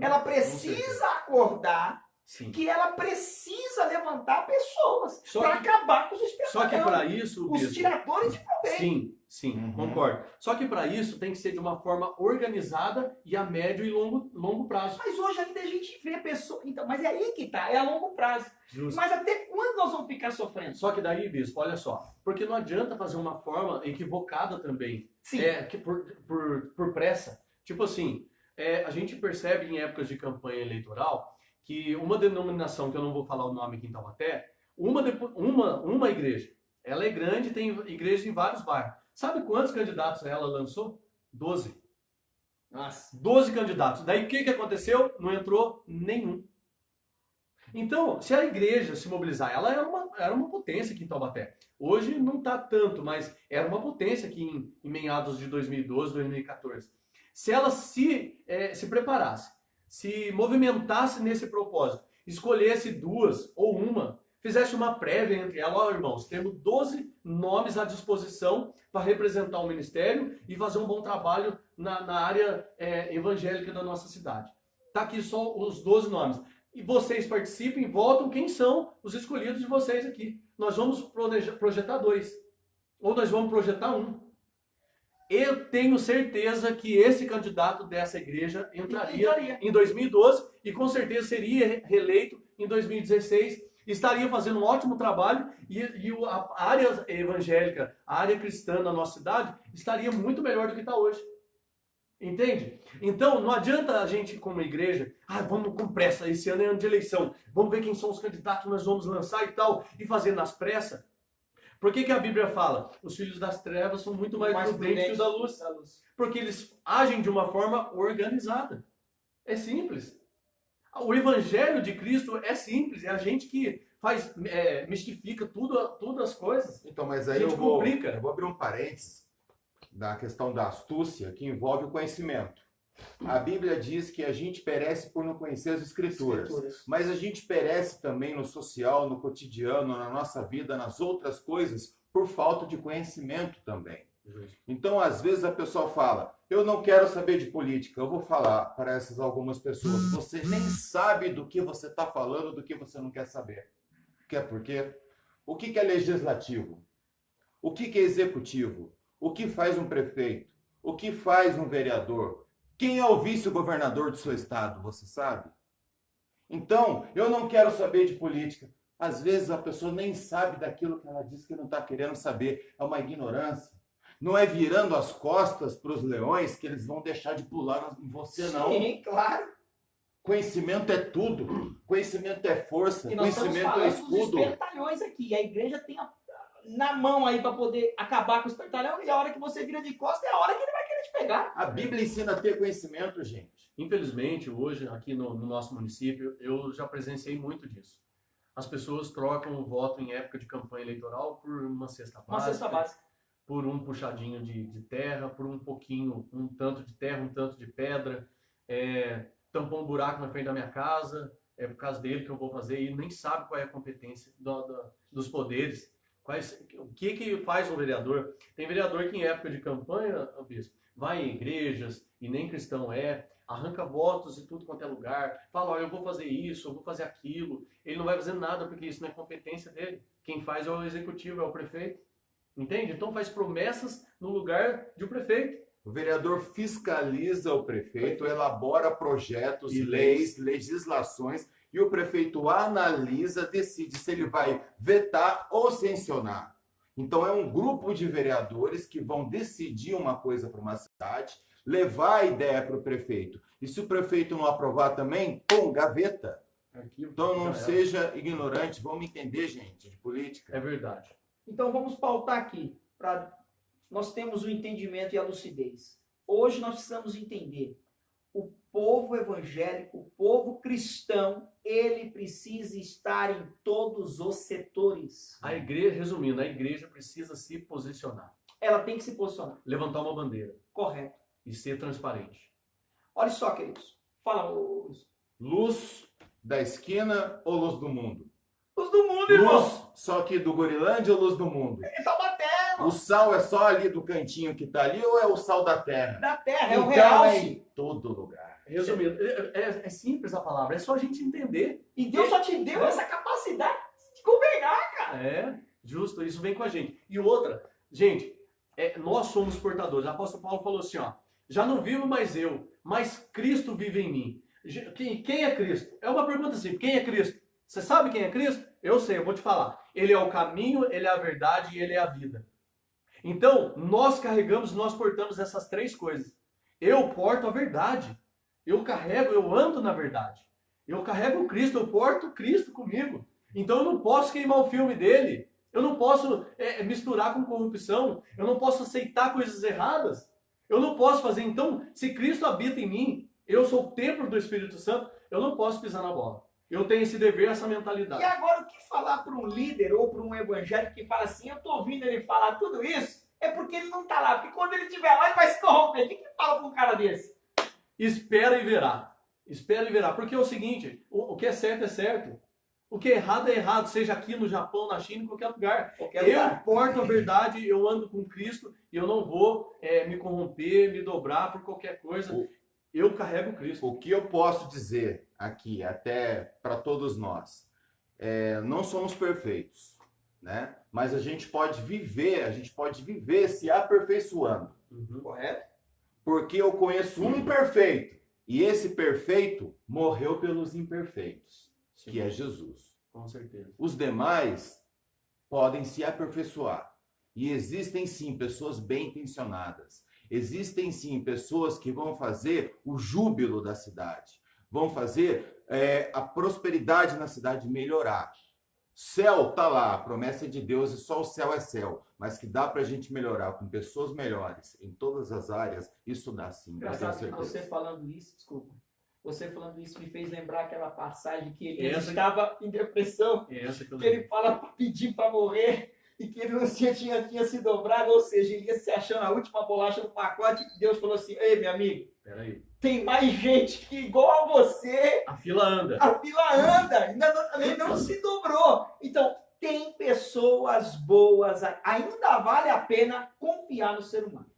[SPEAKER 1] ela precisa acordar,
[SPEAKER 2] Sim.
[SPEAKER 1] que ela precisa levantar pessoas
[SPEAKER 2] Só
[SPEAKER 1] para
[SPEAKER 2] que-
[SPEAKER 1] acabar com os
[SPEAKER 2] Só que
[SPEAKER 1] espertalhões,
[SPEAKER 2] para isso,
[SPEAKER 1] os
[SPEAKER 2] Bispo,
[SPEAKER 1] tiradores de proveito.
[SPEAKER 2] Sim, concordo. Só que para isso tem que ser de uma forma organizada e a médio e longo prazo.
[SPEAKER 1] Mas hoje ainda a gente vê pessoas. Então, mas é aí que tá, é a longo prazo.
[SPEAKER 2] Justo.
[SPEAKER 1] Mas até quando nós vamos ficar sofrendo?
[SPEAKER 2] Só que daí, Bispo, olha só, porque não adianta fazer uma forma equivocada também,
[SPEAKER 1] Sim.
[SPEAKER 2] que por pressa. Tipo assim, a gente percebe em épocas de campanha eleitoral que uma denominação, que eu não vou falar o nome aqui em Taubaté, uma igreja, ela é grande, tem igrejas em vários bairros. Sabe quantos candidatos ela lançou? 12.
[SPEAKER 1] Nossa.
[SPEAKER 2] 12 candidatos. Daí o que aconteceu? Não entrou nenhum. Então, se a igreja se mobilizar, ela era uma potência aqui em Taubaté. Hoje não está tanto, mas era uma potência aqui em meados de 2012, 2014. Se ela se preparasse, se movimentasse nesse propósito, escolhesse duas ou uma, fizesse uma prévia entre elas, ó, irmãos, temos 12 nomes à disposição para representar o ministério e fazer um bom trabalho na área evangélica da nossa cidade. Está aqui só os 12 nomes. E vocês participem, votam quem são os escolhidos de vocês aqui. Nós vamos projetar 2. Ou nós vamos projetar 1. Eu tenho certeza que esse candidato dessa igreja entraria em 2012 e com certeza seria reeleito em 2016. Estaria fazendo um ótimo trabalho e a área evangélica, a área cristã da nossa cidade estaria muito melhor do que está hoje. Entende? Então, não adianta a gente, como igreja, vamos com pressa, esse ano é ano de eleição, vamos ver quem são os candidatos que nós vamos lançar e tal, e fazer nas pressas. Por que a Bíblia fala? Os filhos das trevas são muito mais prudentes que os da luz. Porque eles agem de uma forma organizada. É simples. O evangelho de Cristo é simples, é a gente que mistifica tudo as coisas.
[SPEAKER 3] Então, mas aí eu vou abrir um parênteses da questão da astúcia, que envolve o conhecimento. A Bíblia diz que a gente perece por não conhecer as Escrituras. Mas a gente perece também no social, no cotidiano, na nossa vida, nas outras coisas, por falta de conhecimento também. Então, às vezes a pessoa fala, eu não quero saber de política. Eu vou falar para essas algumas pessoas, você nem sabe do que você está falando, do que você não quer saber. Por quê? O que é legislativo? O que é executivo? O que faz um prefeito? O que faz um vereador? Quem é o vice-governador do seu estado? Você sabe? Então, eu não quero saber de política. Às vezes a pessoa nem sabe daquilo que ela diz que não está querendo saber. É uma ignorância. Não é virando as costas para os leões que eles vão deixar de pular em você, não.
[SPEAKER 1] Sim, claro.
[SPEAKER 3] Conhecimento é tudo. Conhecimento é força.
[SPEAKER 1] E nós
[SPEAKER 3] Conhecimento é escudo.
[SPEAKER 1] dos espertalhões aqui. A igreja tem na mão aí para poder acabar com os espertalhões. E a hora que você vira de costas é a hora que ele vai querer te pegar.
[SPEAKER 3] A Bíblia ensina a ter conhecimento, gente.
[SPEAKER 2] Infelizmente, hoje, aqui no nosso município, eu já presenciei muito disso. As pessoas trocam o voto em época de campanha eleitoral por uma cesta básica. Por um puxadinho de terra, por um pouquinho, um tanto de terra, um tanto de pedra, tampou um buraco na frente da minha casa, é por causa dele que eu vou fazer, e nem sabe qual é a competência dos poderes, o que faz um vereador. Tem vereador que em época de campanha, bispo, vai em igrejas, e nem cristão arranca votos de tudo quanto é lugar, fala, olha, eu vou fazer isso, eu vou fazer aquilo, ele não vai fazer nada porque isso não é competência dele. Quem faz é o executivo, é o prefeito. Entende? Então faz promessas no lugar de um prefeito.
[SPEAKER 3] O vereador fiscaliza o prefeito, elabora projetos, leis, legislações, e o prefeito analisa, decide se ele vai vetar ou sancionar. Então é um grupo de vereadores que vão decidir uma coisa para uma cidade, levar a ideia para o prefeito. E se o prefeito não aprovar também, gaveta. Então não seja ignorante, vamos entender, gente, de política.
[SPEAKER 2] É verdade.
[SPEAKER 1] Então vamos pautar aqui. Nós temos o entendimento e a lucidez. Hoje nós precisamos entender. O povo evangélico, o povo cristão, ele precisa estar em todos os setores.
[SPEAKER 2] A igreja, resumindo, a igreja precisa se posicionar.
[SPEAKER 1] Ela tem que se posicionar.
[SPEAKER 2] Levantar uma bandeira.
[SPEAKER 1] Correto.
[SPEAKER 2] E ser transparente.
[SPEAKER 1] Olha só, queridos. Fala, Luiz.
[SPEAKER 3] Luz da esquina ou luz do mundo?
[SPEAKER 1] Luz do mundo, irmão.
[SPEAKER 3] Luz só aqui do Gorilândia ou luz do mundo?
[SPEAKER 1] Tá batendo.
[SPEAKER 3] O sal é só ali do cantinho que tá ali ou é o sal da terra?
[SPEAKER 1] Da terra, é
[SPEAKER 3] então,
[SPEAKER 1] o real.
[SPEAKER 3] É em todo lugar.
[SPEAKER 2] Resumindo, é simples a palavra, é só a gente entender.
[SPEAKER 1] E Deus já te deu essa capacidade de governar, cara.
[SPEAKER 2] É, justo, isso vem com a gente. E outra, gente, nós somos portadores. O apóstolo Paulo falou assim, ó, já não vivo mais eu, mas Cristo vive em mim. Quem é Cristo? É uma pergunta assim, quem é Cristo? Você sabe quem é Cristo? Eu sei, eu vou te falar. Ele é o caminho, ele é a verdade e ele é a vida. Então, nós carregamos, nós portamos essas três coisas. Eu porto a verdade. Eu carrego, eu ando na verdade. Eu carrego Cristo, eu porto Cristo comigo. Então eu não posso queimar o filme dele. Eu não posso misturar com corrupção. Eu não posso aceitar coisas erradas. Eu não posso fazer. Então, se Cristo habita em mim, eu sou o templo do Espírito Santo, eu não posso pisar na bola. Eu tenho esse dever, essa
[SPEAKER 1] E
[SPEAKER 2] mentalidade.
[SPEAKER 1] agora, o que falar para um líder ou para um evangélico que fala assim, eu estou ouvindo ele falar tudo isso, é porque ele não está lá. Porque quando ele estiver lá, ele vai se corromper. O que fala para um cara desse?
[SPEAKER 2] Espera e verá. Espera e verá. Porque é o seguinte, o que é certo é certo. O que é errado, seja aqui no Japão, na China, em qualquer lugar. Eu porto a verdade, eu ando com Cristo e eu não vou me corromper, me dobrar por qualquer coisa. Eu carrego Cristo.
[SPEAKER 3] O que eu posso dizer aqui, até para todos nós, não somos perfeitos, né? Mas a gente pode viver se aperfeiçoando.
[SPEAKER 2] Uhum.
[SPEAKER 1] Correto?
[SPEAKER 3] Porque eu conheço um perfeito, e esse perfeito morreu pelos imperfeitos,
[SPEAKER 2] Sim,
[SPEAKER 3] que é Jesus.
[SPEAKER 2] com certeza.
[SPEAKER 3] Os demais podem se aperfeiçoar. E existem sim pessoas bem intencionadas. Existem sim pessoas que vão fazer o júbilo da cidade. Vão fazer a prosperidade na cidade melhorar. Céu tá lá, a promessa é de Deus e só o céu é céu. Mas que dá pra gente melhorar com pessoas melhores em todas as áreas, isso dá sim. Eu tenho
[SPEAKER 1] Engraçado,
[SPEAKER 3] certeza.
[SPEAKER 1] você falando isso, desculpa. Você falando isso me fez lembrar aquela passagem que ele
[SPEAKER 2] Essa-
[SPEAKER 1] estava em depressão,
[SPEAKER 2] É essa que eu
[SPEAKER 1] que ele fala para pedir para morrer e que ele não tinha se dobrado, ou seja, ele ia se achando a última bolacha do pacote. E Deus falou assim: ei, meu amigo,
[SPEAKER 2] Peraí.
[SPEAKER 1] tem mais gente que igual a você,
[SPEAKER 2] A fila anda.
[SPEAKER 1] a fila anda, ainda não se dobrou. Então, tem pessoas boas, ainda vale a pena confiar no ser humano.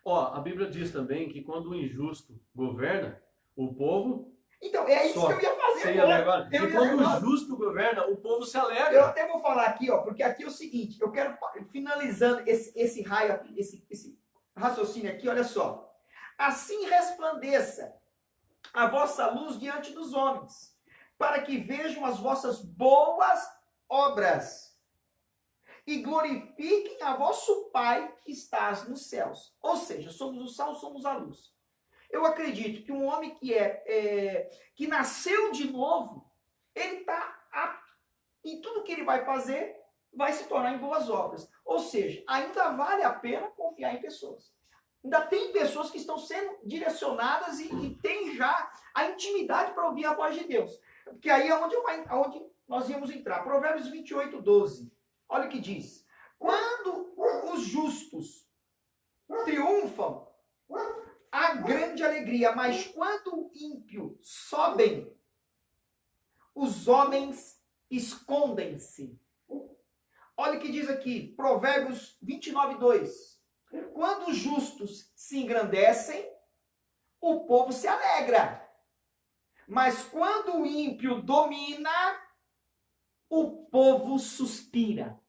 [SPEAKER 2] Ó, a Bíblia diz também que quando o injusto governa, o povo
[SPEAKER 1] Então, é isso
[SPEAKER 2] Só.
[SPEAKER 1] que eu ia fazer
[SPEAKER 2] Você ia ler agora?
[SPEAKER 1] Eu
[SPEAKER 2] E
[SPEAKER 1] ia
[SPEAKER 2] quando
[SPEAKER 1] agora.
[SPEAKER 2] o justo governa, o povo se
[SPEAKER 1] Eu
[SPEAKER 2] alegra.
[SPEAKER 1] até vou falar aqui, ó, porque aqui é o seguinte, eu quero, finalizando esse raio aqui, esse raciocínio aqui, olha só. Assim resplandeça a vossa luz diante dos homens, para que vejam as vossas boas obras e glorifiquem a vosso Pai que estás nos céus. Ou seja, somos o sal, somos a luz. Eu acredito que um homem que nasceu de novo, ele está apto em tudo que ele vai fazer, vai se tornar em boas obras. Ou seja, ainda vale a pena confiar em pessoas. Ainda tem pessoas que estão sendo direcionadas e tem já a intimidade para ouvir a voz de Deus. Porque aí é onde nós íamos entrar. Provérbios 28, 12. Olha o que diz. Quando os justos triunfam, há grande alegria, mas quando o ímpio sobem, os homens escondem-se. Olha o que diz aqui, Provérbios 29, 2. Quando os justos se engrandecem, o povo se alegra. Mas quando o ímpio domina, o povo suspira.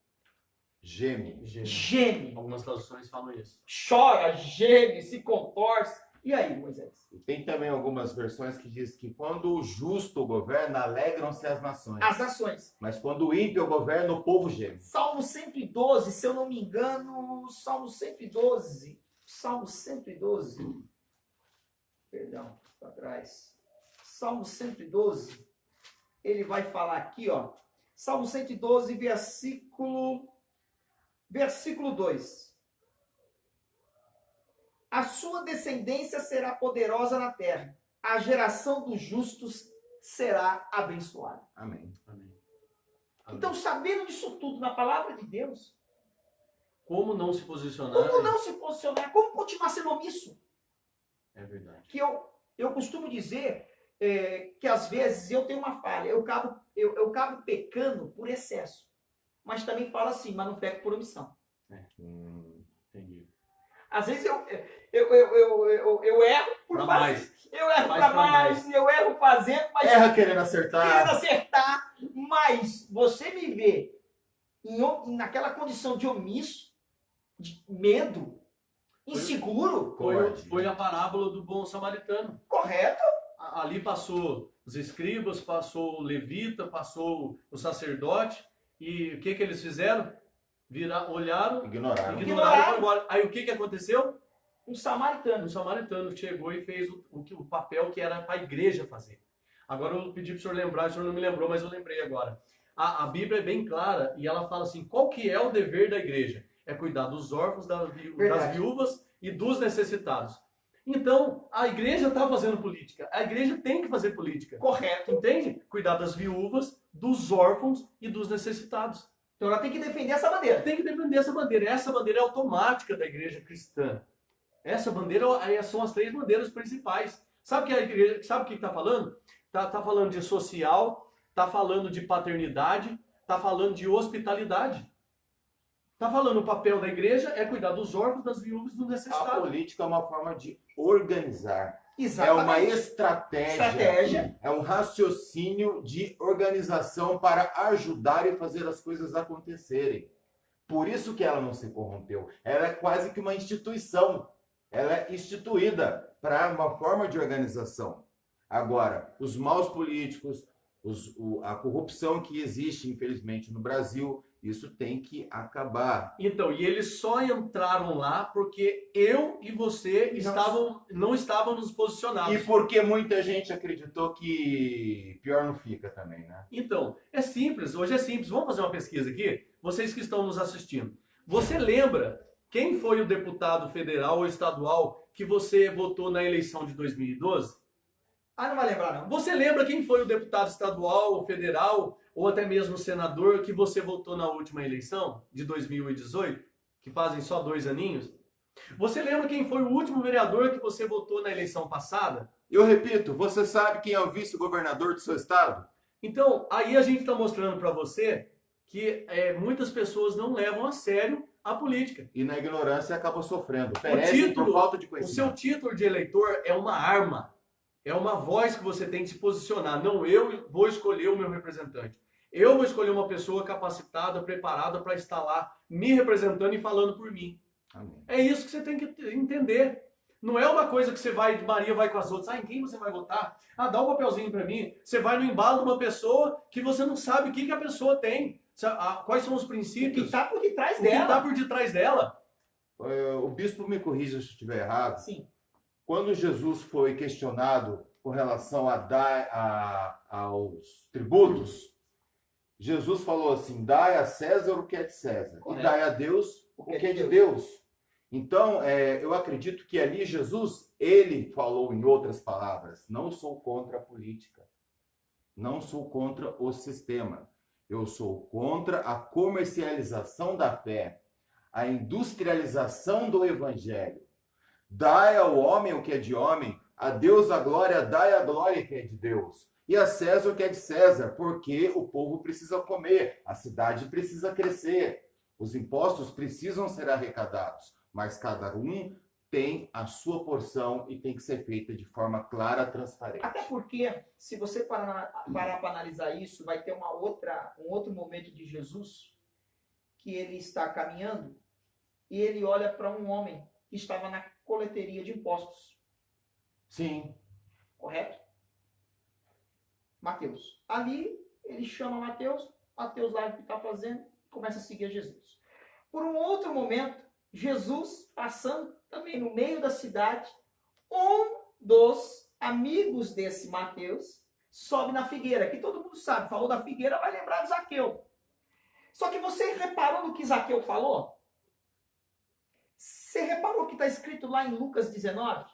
[SPEAKER 3] Geme.
[SPEAKER 1] Geme.
[SPEAKER 2] Algumas traduções falam isso.
[SPEAKER 1] Chora, geme, se contorce. E aí, Moisés?
[SPEAKER 3] E tem também algumas versões que diz que quando o justo governa, alegram-se as nações.
[SPEAKER 1] As nações.
[SPEAKER 3] Mas quando o ímpio governa, o povo geme.
[SPEAKER 1] Salmo 112, se eu não me engano, Salmo 112. Salmo 112. Perdão, para trás. Salmo 112. Ele vai falar aqui, ó. Salmo 112, versículo 2. A sua descendência será poderosa na terra. A geração dos justos será abençoada.
[SPEAKER 3] Amém.
[SPEAKER 2] Amém.
[SPEAKER 1] Então, sabendo disso tudo na palavra de Deus,
[SPEAKER 2] Como não se posicionar?
[SPEAKER 1] como não se posicionar? Como continuar sendo omisso?
[SPEAKER 2] É verdade.
[SPEAKER 1] Que eu costumo dizer que às vezes eu tenho uma falha. Eu acabo pecando por excesso. Mas também falo assim, mas não peco por omissão.
[SPEAKER 2] Entendi.
[SPEAKER 1] Às vezes eu erro por
[SPEAKER 2] Pra
[SPEAKER 1] fazer.
[SPEAKER 2] mais.
[SPEAKER 1] Eu erro
[SPEAKER 2] Faz
[SPEAKER 1] para
[SPEAKER 2] pra
[SPEAKER 1] mais, eu erro fazendo, mas
[SPEAKER 3] Erra querendo
[SPEAKER 1] querendo
[SPEAKER 3] acertar.
[SPEAKER 1] acertar. Mas você me vê naquela condição de omisso, de medo, inseguro,
[SPEAKER 2] Foi a parábola do bom samaritano.
[SPEAKER 1] correto?
[SPEAKER 2] Ali passou os escribas, passou o levita, passou o sacerdote. E o que eles fizeram? Olharam,
[SPEAKER 3] Ignoraram.
[SPEAKER 2] ignoraram e foram embora. Aí o que aconteceu?
[SPEAKER 1] Um samaritano.
[SPEAKER 2] O samaritano chegou e fez o papel que era para a igreja fazer. Agora eu pedi para o senhor lembrar, o senhor não me lembrou, mas eu lembrei agora. A Bíblia é bem clara e ela fala assim, qual que é o dever da igreja? É cuidar dos órfãos, das
[SPEAKER 1] Verdade.
[SPEAKER 2] viúvas e dos necessitados. Então, a igreja está fazendo política. A igreja tem que fazer política.
[SPEAKER 1] Correto.
[SPEAKER 2] Entende? Cuidar das viúvas, dos órfãos e dos necessitados.
[SPEAKER 1] Então ela tem que defender essa bandeira.
[SPEAKER 2] Tem que defender essa bandeira. Essa bandeira é automática da igreja cristã. Essa bandeira são as 3 bandeiras principais. Sabe o que está falando? Tá falando de social, está falando de paternidade, está falando de hospitalidade. Está falando o papel da igreja é cuidar dos órfãos, das viúvas e dos
[SPEAKER 3] A
[SPEAKER 2] necessitados.
[SPEAKER 3] política é uma forma de organizar.
[SPEAKER 1] Exatamente.
[SPEAKER 3] É uma estratégia, é um raciocínio de organização para ajudar e fazer as coisas acontecerem. Por isso que ela não se corrompeu. Ela é quase que uma instituição. Ela é instituída para uma forma de organização. Agora, os maus políticos, a corrupção que existe, infelizmente, no Brasil, isso tem que acabar.
[SPEAKER 2] Então, e eles só entraram lá porque eu e você não estávamos posicionados.
[SPEAKER 3] E porque muita gente acreditou que pior não fica também, né?
[SPEAKER 2] Então, é simples, hoje é simples. Vamos fazer uma pesquisa aqui? Vocês que estão nos assistindo. Você lembra quem foi o deputado federal ou estadual que você votou na eleição de 2012?
[SPEAKER 1] Ah, não vai lembrar, não.
[SPEAKER 2] Você lembra quem foi o deputado estadual ou federal ou até mesmo senador que você votou na última eleição de 2018? Que fazem só 2 aninhos? Você lembra quem foi o último vereador que você votou na eleição passada?
[SPEAKER 3] Eu repito, você sabe quem é o vice-governador do seu estado?
[SPEAKER 2] Então, aí a gente está mostrando para você que muitas pessoas não levam a sério a política.
[SPEAKER 3] E na ignorância acaba sofrendo. Perecem por falta de
[SPEAKER 2] O
[SPEAKER 3] conhecimento.
[SPEAKER 2] seu título de eleitor é uma arma. É uma voz que você tem que se posicionar. Não eu vou escolher o meu representante. Eu vou escolher uma pessoa capacitada, preparada para estar lá me representando e falando por mim.
[SPEAKER 3] Amém.
[SPEAKER 2] É isso que você tem que entender. Não é uma coisa que você vai, Maria vai com as outras. Em quem você vai votar? Dá um papelzinho para mim. Você vai no embalo de uma pessoa que você não sabe o que a pessoa tem. Quais são os princípios.
[SPEAKER 1] O que está por detrás
[SPEAKER 2] O que
[SPEAKER 1] dela.
[SPEAKER 2] está por detrás dela.
[SPEAKER 3] O bispo me corrija se eu estiver errado.
[SPEAKER 1] Sim.
[SPEAKER 3] Quando Jesus foi questionado com relação a dar aos tributos, Jesus falou assim, dai a César o que é de César.
[SPEAKER 1] Correto.
[SPEAKER 3] E dai a Deus o que é de Deus. Então, eu acredito que ali Jesus, ele falou em outras palavras, não sou contra a política, não sou contra o sistema, eu sou contra a comercialização da fé, a industrialização do evangelho. Dai ao homem o que é de homem, a Deus a glória, dai a glória que é de Deus. E a César o que é de César, porque o povo precisa comer, a cidade precisa crescer, os impostos precisam ser arrecadados, mas cada um tem a sua porção e tem que ser feita de forma clara, transparente.
[SPEAKER 1] Até porque, se você parar para analisar isso, vai ter um outro momento de Jesus que ele está caminhando e ele olha para um homem que estava na coleteria de impostos.
[SPEAKER 3] Sim.
[SPEAKER 1] Correto? Mateus. Ali, ele chama Mateus lá o que está fazendo, começa a seguir a Jesus. Por um outro momento, Jesus, passando também no meio da cidade, um dos amigos desse Mateus sobe na figueira, que todo mundo sabe, falou da figueira, vai lembrar de Zaqueu. Só que você reparou no que Zaqueu falou? Você reparou que está escrito lá em Lucas 19?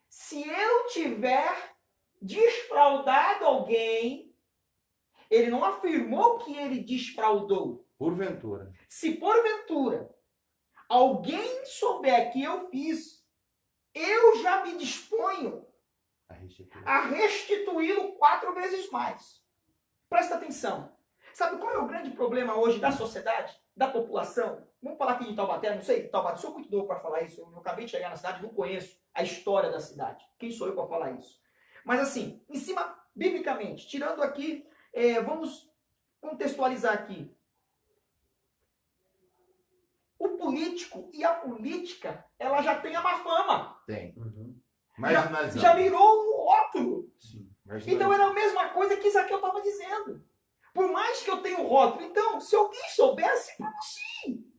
[SPEAKER 1] Se eu tiver desfraudado alguém, ele não afirmou que ele desfraudou.
[SPEAKER 3] Porventura.
[SPEAKER 1] Se porventura alguém souber que eu fiz, eu já me disponho a restituí-lo 4 vezes mais. Presta atenção. Sabe qual é o grande problema hoje da sociedade, da população? Vamos falar aqui de Taubaté, não sei, Taubaté, sou muito novo para falar isso, eu acabei de chegar na cidade, não conheço a história da cidade. Quem sou eu para falar isso? Mas assim, em cima, biblicamente, tirando aqui, vamos contextualizar aqui. O político e a política, ela já tem a má fama.
[SPEAKER 3] Tem.
[SPEAKER 2] Uhum.
[SPEAKER 1] Já virou um rótulo.
[SPEAKER 2] Sim.
[SPEAKER 1] Então era a mesma coisa que Zaqueu estava dizendo. Por mais que eu tenha um rótulo, então, se alguém soubesse, se pronuncie.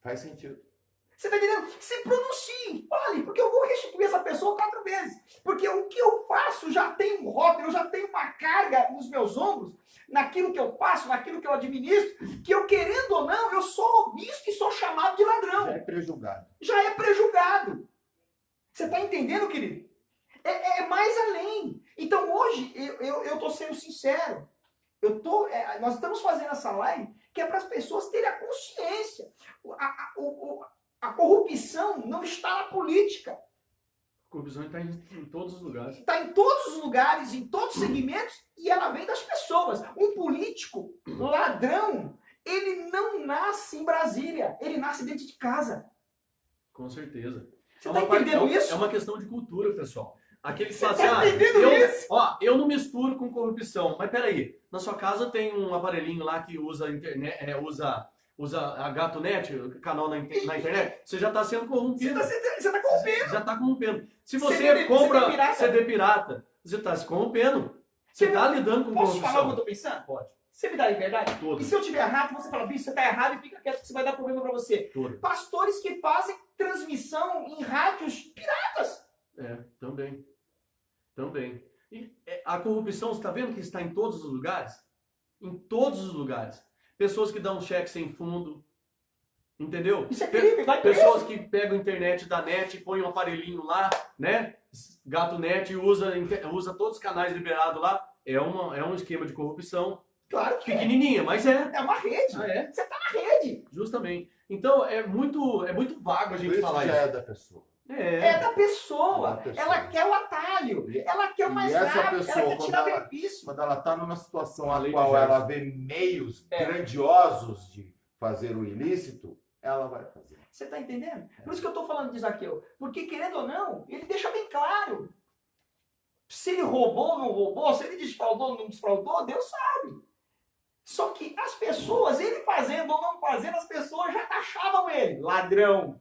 [SPEAKER 3] Faz sentido.
[SPEAKER 1] Você está entendendo? Se pronuncie, fale, porque eu vou restituir essa pessoa 4 vezes. Porque o que eu faço já tem um rótulo, eu já tenho uma carga nos meus ombros, naquilo que eu faço, naquilo que eu administro, que eu querendo ou não, eu sou visto e sou chamado de ladrão.
[SPEAKER 3] Já é prejulgado.
[SPEAKER 1] Já é prejulgado. Você está entendendo, querido? É mais além. Então hoje, eu estou sendo sincero. Nós estamos fazendo essa live que é para as pessoas terem a consciência. A corrupção não está na política.
[SPEAKER 2] A corrupção está em todos os lugares.
[SPEAKER 1] Está em todos os lugares, em todos os segmentos, e ela vem das pessoas. Um político, ladrão, ele não nasce em Brasília, ele nasce dentro de casa.
[SPEAKER 2] Com certeza.
[SPEAKER 1] Você está entendendo isso?
[SPEAKER 2] É uma questão de cultura, pessoal. Aquele que
[SPEAKER 1] Você
[SPEAKER 2] fala
[SPEAKER 1] está
[SPEAKER 2] assim,
[SPEAKER 1] entendendo isso?
[SPEAKER 2] eu não misturo com corrupção. Mas peraí, na sua casa tem um aparelhinho lá que usa internet, usa a GatoNet, o canal na internet, você já está sendo corrompido.
[SPEAKER 1] Você está corrompendo.
[SPEAKER 2] Já está corrompendo. Se você
[SPEAKER 1] CD
[SPEAKER 2] compra CD pirata, você está se corrompendo. Você está lidando com
[SPEAKER 1] Posso
[SPEAKER 2] corrupção.
[SPEAKER 1] falar o que eu estou pensando?
[SPEAKER 2] Pode.
[SPEAKER 1] Você me dá liberdade?
[SPEAKER 2] Tudo.
[SPEAKER 1] E se eu estiver errado, você fala, bicho, você está errado e fica quieto que você vai dar problema para você.
[SPEAKER 2] Tudo.
[SPEAKER 1] Pastores que fazem transmissão em rádios piratas.
[SPEAKER 2] Também. E a corrupção, você está vendo que está em todos os lugares? Em todos os lugares. Pessoas que dão cheque sem fundo. Entendeu?
[SPEAKER 1] Isso é crime, vai preso.
[SPEAKER 2] Pessoas que pegam a internet da net e põem um aparelhinho lá, né? GatoNet e usa todos os canais liberados lá. É um esquema de corrupção.
[SPEAKER 1] Claro que
[SPEAKER 2] Pequenininha, mas é.
[SPEAKER 1] é uma rede.
[SPEAKER 2] É.
[SPEAKER 1] Você está na rede.
[SPEAKER 2] Justamente. Então, é muito vago a gente
[SPEAKER 3] Isso
[SPEAKER 2] falar
[SPEAKER 3] já
[SPEAKER 2] isso.
[SPEAKER 3] é da pessoa.
[SPEAKER 1] É da pessoa.
[SPEAKER 3] É da pessoa.
[SPEAKER 1] Ela quer o atalho. Ela quer o mais
[SPEAKER 3] E essa
[SPEAKER 1] rápido.
[SPEAKER 3] pessoa,
[SPEAKER 1] Ela quer tirar
[SPEAKER 3] quando ela-
[SPEAKER 1] benefício.
[SPEAKER 3] Quando ela está numa situação
[SPEAKER 2] A
[SPEAKER 3] a
[SPEAKER 2] lei de
[SPEAKER 3] qual
[SPEAKER 2] Gerson.
[SPEAKER 3] ela vê meios
[SPEAKER 1] É.
[SPEAKER 3] grandiosos de fazer o ilícito, ela vai fazer.
[SPEAKER 1] Você está entendendo? Por isso que eu estou falando de Zaqueu. Porque, querendo ou não, ele deixa bem claro. Se ele roubou ou não roubou, se ele desfraudou ou não desfraudou, Deus sabe. Só que as pessoas, ele fazendo ou não fazendo, as pessoas já taxavam ele. Ladrão,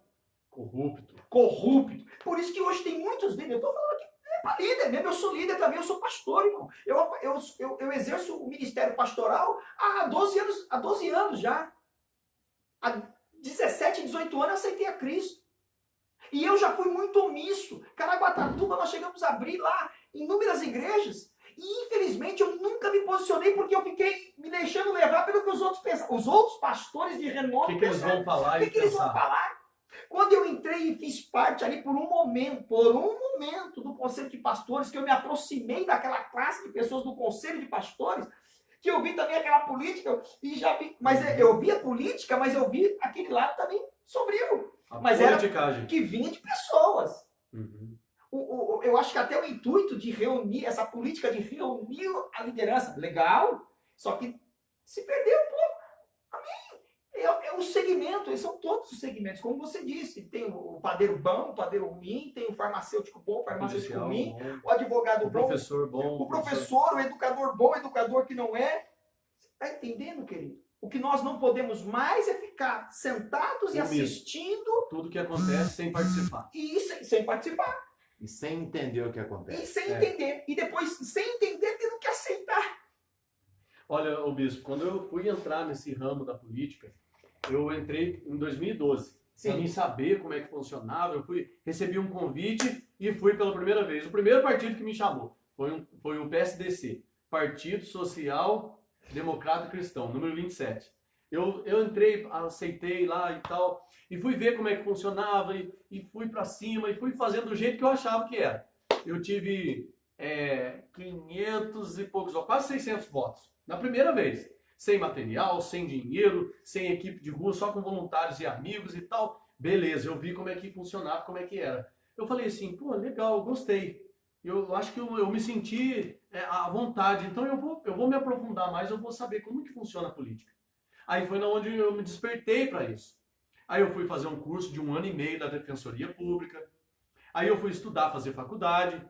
[SPEAKER 2] Corrupto.
[SPEAKER 1] corrupto. Por isso que hoje tem muitos líderes. Eu estou falando aqui para líder mesmo. Eu sou líder também, eu sou pastor, irmão. Eu exerço o ministério pastoral há 12 anos já. Há 17, 18 anos eu aceitei a Cristo. E eu já fui muito omisso. Caraguatatuba, nós chegamos a abrir lá inúmeras igrejas. E infelizmente eu nunca me posicionei porque eu fiquei me deixando levar pelo que os outros pensam. Os outros pastores de
[SPEAKER 2] O
[SPEAKER 1] renome
[SPEAKER 2] que eles vão falar
[SPEAKER 1] o
[SPEAKER 2] e
[SPEAKER 1] que eles vão
[SPEAKER 2] pensar?
[SPEAKER 1] falar? Quando eu entrei e fiz parte ali por um momento do conselho de pastores, que eu me aproximei daquela classe de pessoas do conselho de pastores, que eu vi também aquela política e já vi, mas eu vi a política, mas eu vi aquele lado também sombrio,
[SPEAKER 2] A
[SPEAKER 1] mas era
[SPEAKER 2] politicagem.
[SPEAKER 1] que vinha de pessoas.
[SPEAKER 2] Uhum.
[SPEAKER 1] Eu acho que até o intuito de reunir, essa política de reunir a liderança, legal, só que se perdeu um pouco. Amém? É o segmento, esses são todos os segmentos, como você disse, tem o padeiro bom, o padeiro ruim, tem o farmacêutico bom, o farmacêutico
[SPEAKER 2] Policial
[SPEAKER 1] ruim,
[SPEAKER 2] bom,
[SPEAKER 1] o advogado
[SPEAKER 2] o
[SPEAKER 1] bom,
[SPEAKER 2] professor bom.
[SPEAKER 1] o professor, o educador bom, o educador que não é. Você está entendendo, querido? O que nós não podemos mais é ficar sentados e
[SPEAKER 2] Comigo.
[SPEAKER 1] assistindo
[SPEAKER 2] Tudo que acontece sem participar.
[SPEAKER 1] e sem participar,
[SPEAKER 3] E sem entender o que
[SPEAKER 1] e
[SPEAKER 3] acontece.
[SPEAKER 1] sem entender. E depois, sem entender, tendo que aceitar.
[SPEAKER 2] Olha, ô bispo, quando eu fui entrar nesse ramo da política, eu entrei em 2012. Para mim saber como é que funcionava, recebi um convite e fui pela primeira vez. O primeiro partido que me chamou foi o PSDC, Partido Social Democrata Cristão, número 27. Eu entrei, aceitei lá e tal, e fui ver como é que funcionava, e fui para cima, e fui fazendo do jeito que eu achava que era. Eu tive 500 e poucos, quase 600 votos, na primeira vez. Sem material, sem dinheiro, sem equipe de rua, só com voluntários e amigos e tal. Beleza, eu vi como é que funcionava, como é que era. Eu falei assim, pô, legal, gostei. Eu acho que eu me senti à vontade, então eu vou me aprofundar mais, eu vou saber como que funciona a política. Aí foi onde eu me despertei para isso. Aí eu fui fazer um curso de 1 ano e meio da Defensoria Pública. Aí eu fui estudar, fazer faculdade,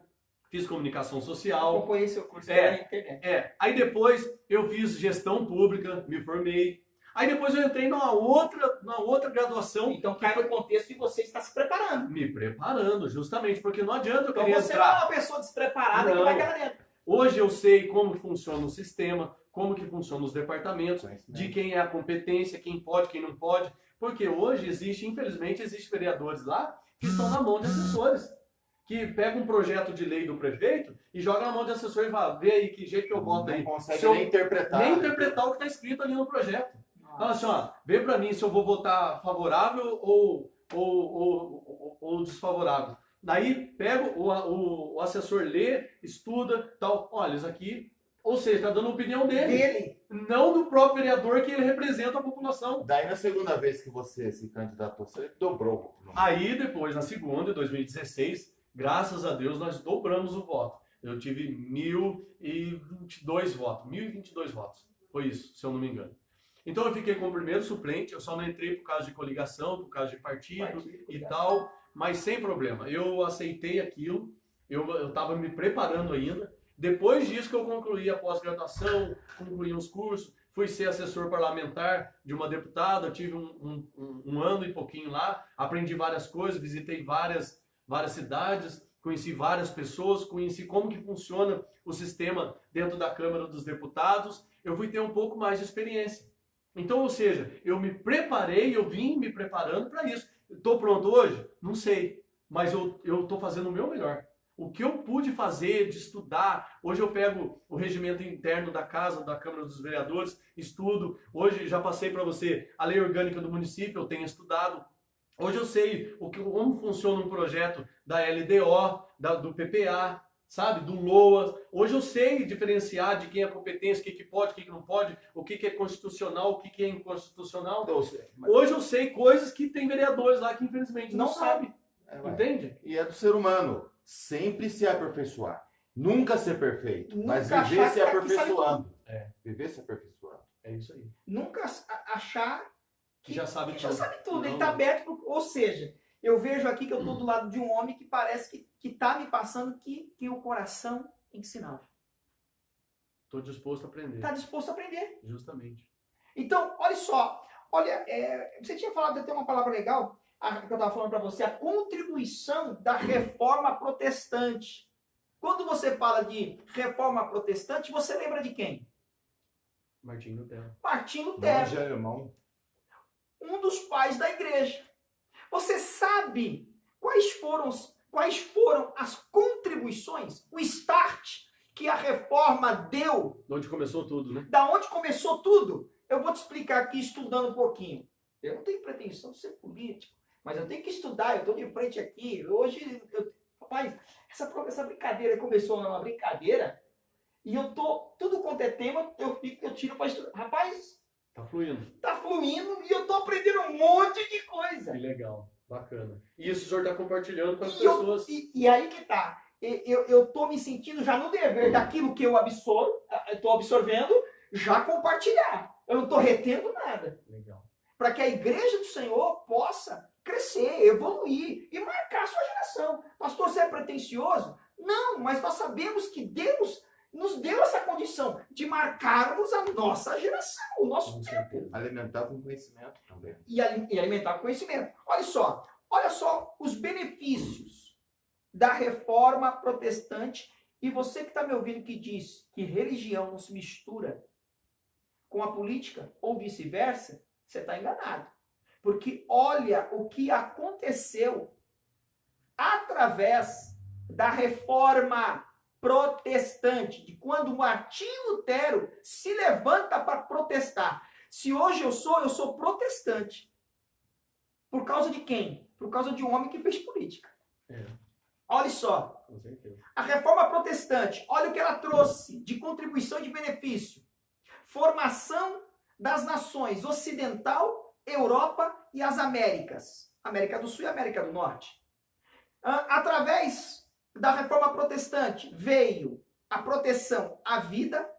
[SPEAKER 2] fiz comunicação social.
[SPEAKER 1] Acompanhei seu curso pela internet.
[SPEAKER 2] Aí depois eu fiz gestão pública, me formei. Aí depois eu entrei na outra graduação.
[SPEAKER 1] Então cai no contexto de você estar se preparando.
[SPEAKER 2] Me preparando, justamente, porque não adianta eu
[SPEAKER 1] Então
[SPEAKER 2] querer
[SPEAKER 1] você
[SPEAKER 2] entrar.
[SPEAKER 1] não é uma pessoa despreparada que
[SPEAKER 2] Não.
[SPEAKER 1] vai cair dentro.
[SPEAKER 2] Hoje eu sei como que funciona o sistema, como que funcionam os departamentos,
[SPEAKER 3] Conhecimento.
[SPEAKER 2] de quem é a competência, quem pode, quem não pode. Porque hoje infelizmente, existem vereadores lá que estão na mão de assessores. Que pegam um projeto de lei do prefeito e jogam na mão de assessor e vai ver aí que jeito que eu voto aí.
[SPEAKER 3] Não consegue
[SPEAKER 2] Se eu-
[SPEAKER 3] nem interpretar.
[SPEAKER 2] Nem interpretar o que está escrito ali no projeto. Fala assim, ó, vê para mim se eu vou votar favorável ou desfavorável. Daí pego, o assessor lê, estuda, tal. Olha, isso aqui, ou seja, está dando a opinião dele, não do próprio vereador que ele representa a população.
[SPEAKER 3] Daí na segunda vez que você se candidatou, você dobrou.
[SPEAKER 2] Aí depois, na segunda, em 2016, graças a Deus, nós dobramos o voto. Eu tive 1.022 votos. 1.022 votos. Foi isso, se eu não me engano. Então eu fiquei como primeiro suplente, eu só não entrei por causa de coligação, por causa de partido e tal, mas sem problema. Eu aceitei aquilo, eu estava me preparando ainda. Depois disso que eu concluí a pós-graduação, concluí uns cursos, fui ser assessor parlamentar de uma deputada, tive um ano e pouquinho lá, aprendi várias coisas, visitei várias cidades, conheci várias pessoas, conheci como que funciona o sistema dentro da Câmara dos Deputados, eu fui ter um pouco mais de experiência. Então, ou seja, eu me preparei, eu vim me preparando para isso. Estou pronto hoje? Não sei, mas eu estou fazendo o meu melhor. O que eu pude fazer de estudar, hoje eu pego o regimento interno da casa, da Câmara dos Vereadores, estudo, hoje já passei para você a lei orgânica do município, eu tenho estudado. Hoje eu sei como funciona um projeto da LDO, do PPA, sabe, do LOAS. Hoje eu sei diferenciar de quem é competência, o que pode, o que não pode, o que é constitucional, o que é inconstitucional. Hoje eu sei coisas que tem vereadores lá que infelizmente não sabem. Entende?
[SPEAKER 3] E é do ser humano sempre se aperfeiçoar. Nunca ser perfeito, mas
[SPEAKER 1] Nunca
[SPEAKER 3] viver
[SPEAKER 1] achar
[SPEAKER 3] se
[SPEAKER 1] que
[SPEAKER 3] aperfeiçoando.
[SPEAKER 2] Viver
[SPEAKER 3] se aperfeiçoando.
[SPEAKER 2] É isso aí.
[SPEAKER 1] Nunca achar
[SPEAKER 2] que já sabe
[SPEAKER 1] que
[SPEAKER 2] tudo.
[SPEAKER 1] Já sabe tudo.
[SPEAKER 2] Não.
[SPEAKER 1] Ele está aberto, ou seja, eu vejo aqui que eu estou do lado de um homem que parece que está me passando que tem o coração ensinado.
[SPEAKER 2] Estou disposto a aprender.
[SPEAKER 1] Está disposto a aprender.
[SPEAKER 2] Justamente.
[SPEAKER 1] Então, olha só. Olha, você tinha falado até uma palavra legal, que eu estava falando para você, a contribuição da reforma protestante. Quando você fala de reforma protestante, você lembra de quem?
[SPEAKER 2] Martinho Lutero.
[SPEAKER 1] Martinho Lutero.
[SPEAKER 3] Não, alemão.
[SPEAKER 1] Um dos pais da igreja. Você sabe quais foram as contribuições, o start que a reforma deu?
[SPEAKER 2] De onde começou tudo, né?
[SPEAKER 1] Da onde começou tudo? Eu vou te explicar aqui estudando um pouquinho. Eu não tenho pretensão de ser político, mas eu tenho que estudar, eu estou de frente aqui. Hoje, rapaz, essa brincadeira começou numa brincadeira e eu tô, tudo quanto é tema, eu tiro para estudar. Rapaz,
[SPEAKER 2] tá fluindo.
[SPEAKER 1] Tá fluindo e eu tô aprendendo um monte de coisa.
[SPEAKER 2] Que legal, bacana. E isso o senhor está compartilhando com as pessoas.
[SPEAKER 1] E aí que tá. Eu tô me sentindo já no dever daquilo que eu tô absorvendo, já compartilhar. Eu não tô retendo nada.
[SPEAKER 2] Legal.
[SPEAKER 1] Para que a igreja do Senhor possa crescer, evoluir e marcar a sua geração. Pastor, você é pretensioso? Não, mas nós sabemos que Deus nos deu essa condição de marcarmos a nossa geração, o nosso tempo.
[SPEAKER 3] Alimentar com conhecimento também.
[SPEAKER 1] E alimentar com conhecimento. Olha só os benefícios da reforma protestante. E você que está me ouvindo que diz que religião não se mistura com a política ou vice-versa, você está enganado. Porque olha o que aconteceu através da reforma protestante, de quando Martinho Lutero se levanta para protestar. Se hoje eu sou protestante. Por causa de quem? Por causa de um homem que fez política. Olha só.
[SPEAKER 2] Com certeza.
[SPEAKER 1] A reforma protestante, olha o que ela trouxe de contribuição e de benefício. Formação das nações ocidental, Europa e as Américas. América do Sul e América do Norte. Através da reforma protestante veio a proteção à vida,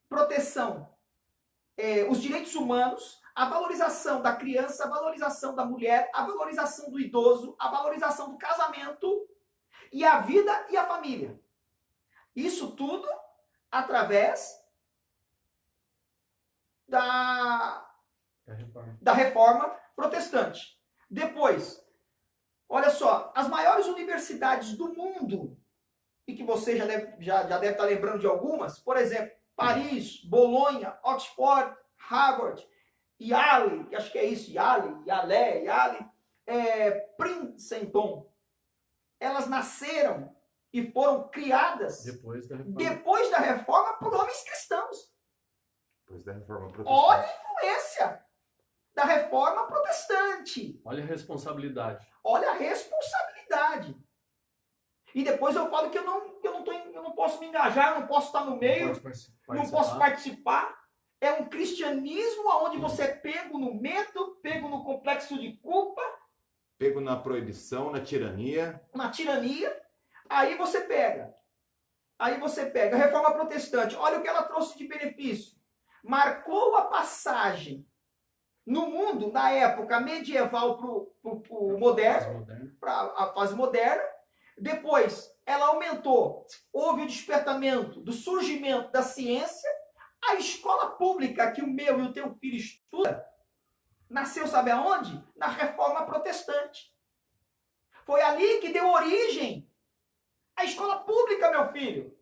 [SPEAKER 1] proteção os direitos humanos, a valorização da criança, a valorização da mulher, a valorização do idoso, a valorização do casamento e a vida e a família. Isso tudo através da reforma protestante. Depois, olha só, as maiores universidades do mundo, e que você já deve estar lembrando de algumas, por exemplo, Paris, Bolonha, Oxford, Harvard, Yale, acho que é isso, Yale, Princeton, elas nasceram e foram criadas depois da reforma por homens cristãos.
[SPEAKER 3] Depois da reforma protestante.
[SPEAKER 1] Olha a influência da reforma protestante.
[SPEAKER 2] Olha a responsabilidade.
[SPEAKER 1] Olha a responsabilidade. E depois eu falo que eu não posso me engajar, eu não posso estar no meio, não posso participar. É um cristianismo onde você é pego no medo, pego no complexo de culpa,
[SPEAKER 3] Pego na proibição, na tirania.
[SPEAKER 1] na tirania. Aí você pega. A reforma protestante, olha o que ela trouxe de benefício. Marcou a passagem no mundo, na época medieval para o moderno, para a fase moderna. Depois, ela aumentou. Houve o despertamento do surgimento da ciência. A escola pública que o meu e o teu filho estuda, nasceu, sabe aonde? Na reforma protestante. Foi ali que deu origem à escola pública, meu filho.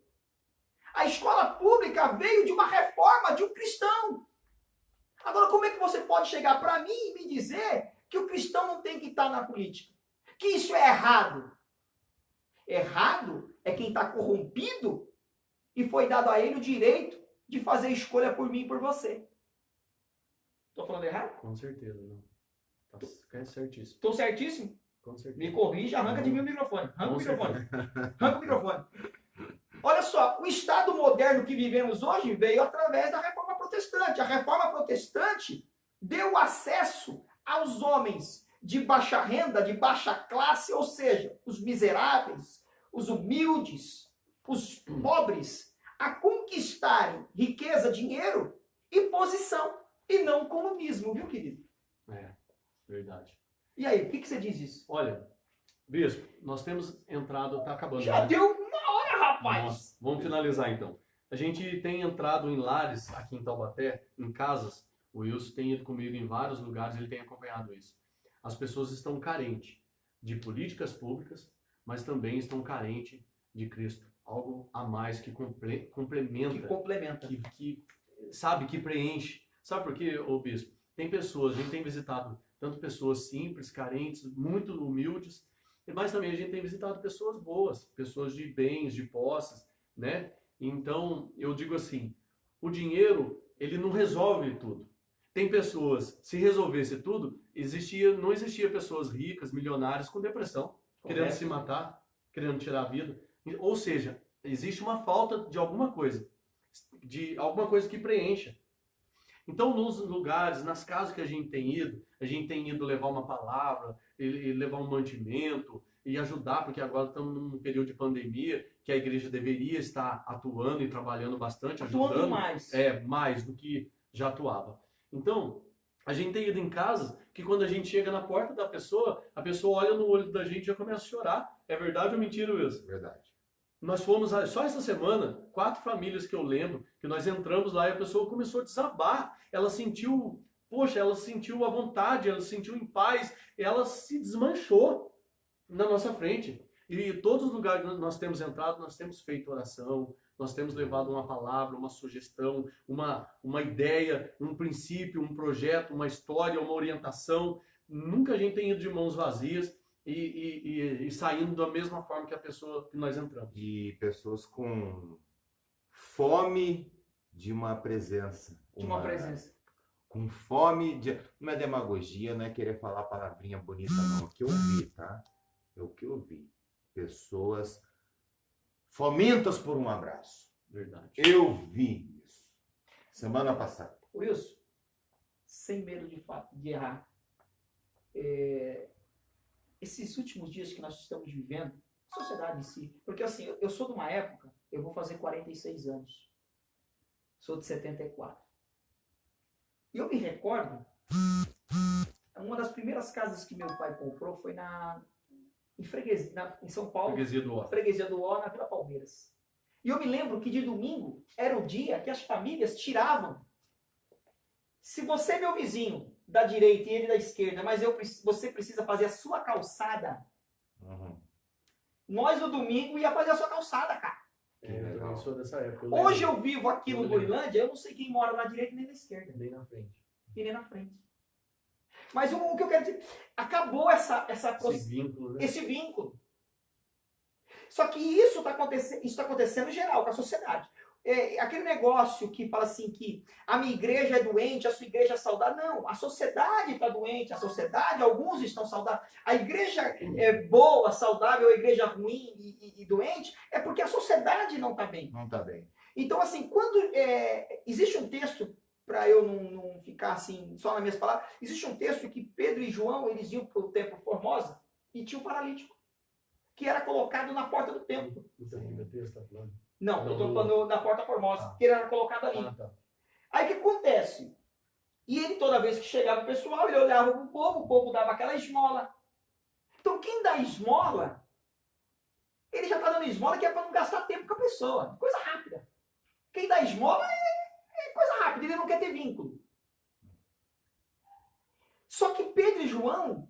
[SPEAKER 1] A escola pública veio de uma reforma de um cristão. Agora, como é que você pode chegar para mim e me dizer que o cristão não tem que estar na política? Que isso é errado? Errado é quem está corrompido e foi dado a ele o direito de fazer escolha por mim e por você. Estou falando errado?
[SPEAKER 2] Com certeza, não. Tá certíssimo.
[SPEAKER 1] Estou certíssimo?
[SPEAKER 2] Com certeza.
[SPEAKER 1] Me corrija, arranca de mim o microfone. Arranca o microfone. Olha só, o Estado moderno que vivemos hoje veio através da Reforma Protestante. A Reforma Protestante deu acesso aos homens de baixa renda, de baixa classe, ou seja, os miseráveis, os humildes, os pobres, a conquistarem riqueza, dinheiro e posição, e não comunismo, viu, querido?
[SPEAKER 2] É, verdade.
[SPEAKER 1] E aí, o que você diz isso?
[SPEAKER 2] Olha, bispo, nós temos entrado, tá acabando.
[SPEAKER 1] Já
[SPEAKER 2] né?
[SPEAKER 1] deu uma hora, rapaz!
[SPEAKER 2] Nossa, vamos finalizar então. A gente tem entrado em lares aqui em Taubaté, em casas. O Wilson tem ido comigo em vários lugares, ele tem acompanhado isso. As pessoas estão carentes de políticas públicas, mas também estão carentes de Cristo. Algo a mais que complementa.
[SPEAKER 1] Que complementa.
[SPEAKER 2] Sabe, que preenche. Sabe por quê, ô bispo? Tem pessoas, a gente tem visitado tanto pessoas simples, carentes, muito humildes, mas também a gente tem visitado pessoas boas, pessoas de bens, de posses, né? Então, eu digo assim, o dinheiro, ele não resolve tudo. Tem pessoas, se resolvesse tudo, não existia pessoas ricas, milionárias com depressão, querendo se matar, querendo tirar a vida. Ou seja, existe uma falta de alguma coisa que preencha. Então, nos lugares, nas casas que a gente tem ido levar uma palavra, levar um mantimento e ajudar, porque agora estamos num período de pandemia, que a igreja deveria estar atuando e trabalhando bastante, ajudando
[SPEAKER 1] mais.
[SPEAKER 2] Mais do que já atuava. Então, a gente tem ido em casas que quando a gente chega na porta da pessoa, a pessoa olha no olho da gente e já começa a chorar. É verdade ou mentira, Wilson?
[SPEAKER 3] Verdade.
[SPEAKER 2] Nós fomos, só essa semana, 4 famílias que eu lembro, que nós entramos lá e a pessoa começou a desabar. Ela sentiu, ela sentiu a vontade, ela se sentiu em paz, ela se desmanchou na nossa frente. E todos os lugares que nós temos entrado, nós temos feito oração, nós temos levado uma palavra, uma sugestão, uma ideia, um princípio, um projeto, uma história, uma orientação. Nunca a gente tem ido de mãos vazias. E saindo da mesma forma que a pessoa que nós entramos.
[SPEAKER 3] E pessoas com fome de uma presença. Com fome de... Não é demagogia, não é querer falar palavrinha bonita, não. O que eu vi, tá? É o que eu vi. Pessoas famintas por um abraço.
[SPEAKER 2] Verdade.
[SPEAKER 3] Eu vi isso. Semana passada.
[SPEAKER 1] Wilson, sem medo de errar. Esses últimos dias que nós estamos vivendo, a sociedade em si, porque assim, eu sou de uma época, eu vou fazer 46 anos, sou de 74. E eu me recordo, uma das primeiras casas que meu pai comprou foi em São Paulo, Freguesia do Ó, na Vila Palmeiras. E eu me lembro que de domingo era o dia que as famílias tiravam. Se você é meu vizinho da direita e ele da esquerda, mas você precisa fazer a sua calçada.
[SPEAKER 3] Uhum.
[SPEAKER 1] Nós no domingo ia fazer a sua calçada, cara.
[SPEAKER 2] Eu também sou dessa época.
[SPEAKER 1] Hoje eu vivo aqui no Burilândia, eu não sei quem mora na direita nem na esquerda.
[SPEAKER 2] Nem na frente.
[SPEAKER 1] E nem na frente. Mas o que eu quero dizer, acabou esse vínculo, né? Esse vínculo. Só que isso está acontecendo em geral com a sociedade. aquele negócio que fala assim que a minha igreja é doente, a sua igreja é saudável. Não, a sociedade está doente, a sociedade, alguns estão saudáveis. A igreja é boa, saudável, a igreja ruim e doente, é porque a sociedade não está bem.
[SPEAKER 3] Não está bem.
[SPEAKER 1] Então, assim, quando existe um texto, para eu não ficar assim, só nas minhas palavras, existe um texto que Pedro e João, eles iam para o templo Formosa e tinha um paralítico, que era colocado na porta do templo. Não, eu estou falando da porta Formosa, que ele era colocado ali. Aí o que acontece? E ele, toda vez que chegava o pessoal, ele olhava para o povo dava aquela esmola. Então, quem dá esmola, ele já está dando esmola que é para não gastar tempo com a pessoa. Coisa rápida. Quem dá esmola é coisa rápida, ele não quer ter vínculo. Só que Pedro e João,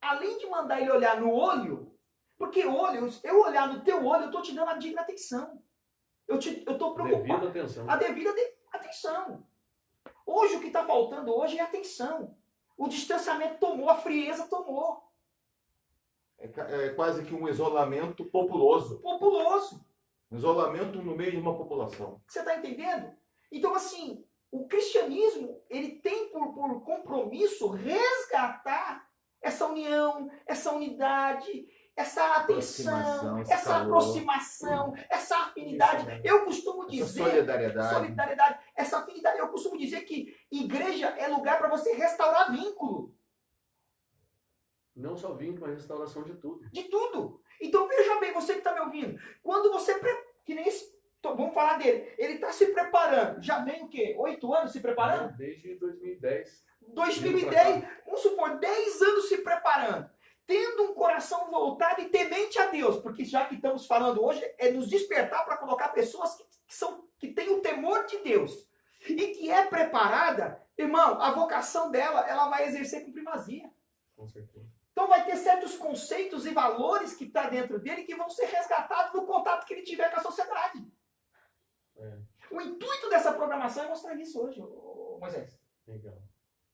[SPEAKER 1] além de mandar ele olhar no olho, porque olho, eu olhar no teu olho, eu estou te dando a devida atenção. Eu estou preocupado. A devida atenção. Hoje o que está faltando hoje é atenção. O distanciamento tomou, a frieza tomou.
[SPEAKER 3] É quase que um isolamento populoso.
[SPEAKER 1] Populoso.
[SPEAKER 3] Um isolamento no meio de uma população.
[SPEAKER 1] Você está entendendo? Então, assim, o cristianismo, ele tem por compromisso resgatar essa união, essa unidade, essa atenção, essa aproximação, essa afinidade. Eu costumo dizer... Solidariedade. Essa afinidade. Eu costumo dizer que igreja é lugar para você restaurar vínculo.
[SPEAKER 2] Não só vínculo, mas restauração de tudo.
[SPEAKER 1] De tudo. Então, veja bem, você que está me ouvindo. Quando você... Que nem esse... Vamos falar dele. Ele está se preparando. Já vem o quê? 8 anos se preparando?
[SPEAKER 2] Desde 2010.
[SPEAKER 1] 2010, vamos supor, 10 anos se preparando. Tendo um coração voltado e temente a Deus. Porque já que estamos falando hoje, é nos despertar para colocar pessoas que têm o temor de Deus. E que é preparada, irmão, a vocação dela, ela vai exercer com primazia.
[SPEAKER 2] Com certeza.
[SPEAKER 1] Então vai ter certos conceitos e valores que está dentro dele que vão ser resgatados no contato que ele tiver com a sociedade. O intuito dessa programação é mostrar isso hoje, Moisés.
[SPEAKER 2] Legal.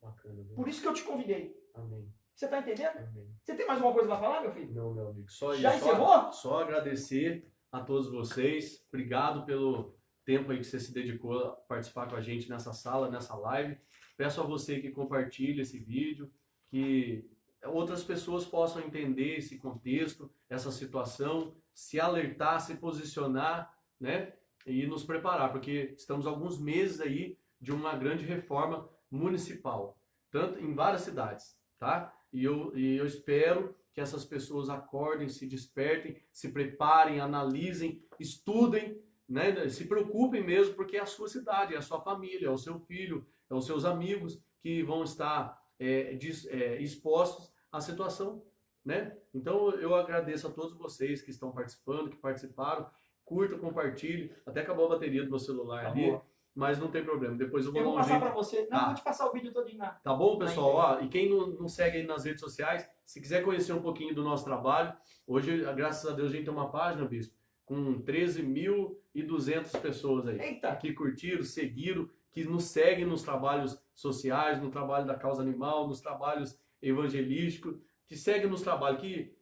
[SPEAKER 2] Bacana. Viu?
[SPEAKER 1] Por isso que eu te convidei.
[SPEAKER 2] Amém.
[SPEAKER 1] Você está entendendo?
[SPEAKER 2] Amém.
[SPEAKER 1] Você tem mais uma coisa para falar, meu filho?
[SPEAKER 2] Não, meu amigo. Só
[SPEAKER 1] Já
[SPEAKER 2] isso.
[SPEAKER 1] encerrou?
[SPEAKER 2] Só agradecer a todos vocês. Obrigado pelo tempo aí que você se dedicou a participar com a gente nessa sala, nessa live. Peço a você que compartilhe esse vídeo, que outras pessoas possam entender esse contexto, essa situação, se alertar, se posicionar, né? E nos preparar, porque estamos alguns meses aí de uma grande reforma municipal, tanto em várias cidades, tá? E eu espero que essas pessoas acordem, se despertem, se preparem, analisem, estudem, né? Se preocupem mesmo, porque é a sua cidade, é a sua família, é o seu filho, é os seus amigos que vão estar expostos à situação, né? Então eu agradeço a todos vocês que estão participando, que participaram. Curta, compartilhe. Até acabou a bateria do meu celular ali, mas não tem problema. Depois eu vou dar um
[SPEAKER 1] passar
[SPEAKER 2] jeito.
[SPEAKER 1] para você. Não, vou te passar o vídeo todinho lá.
[SPEAKER 2] Tá bom, pessoal? Ó, e quem não segue aí nas redes sociais, se quiser conhecer um pouquinho do nosso trabalho, hoje, graças a Deus, a gente tem uma página, Bispo, com 13.200 pessoas aí.
[SPEAKER 1] Eita.
[SPEAKER 2] Que curtiram, seguiram, que nos seguem nos trabalhos sociais, no trabalho da causa animal, nos trabalhos evangelísticos, que seguem nos trabalhos, que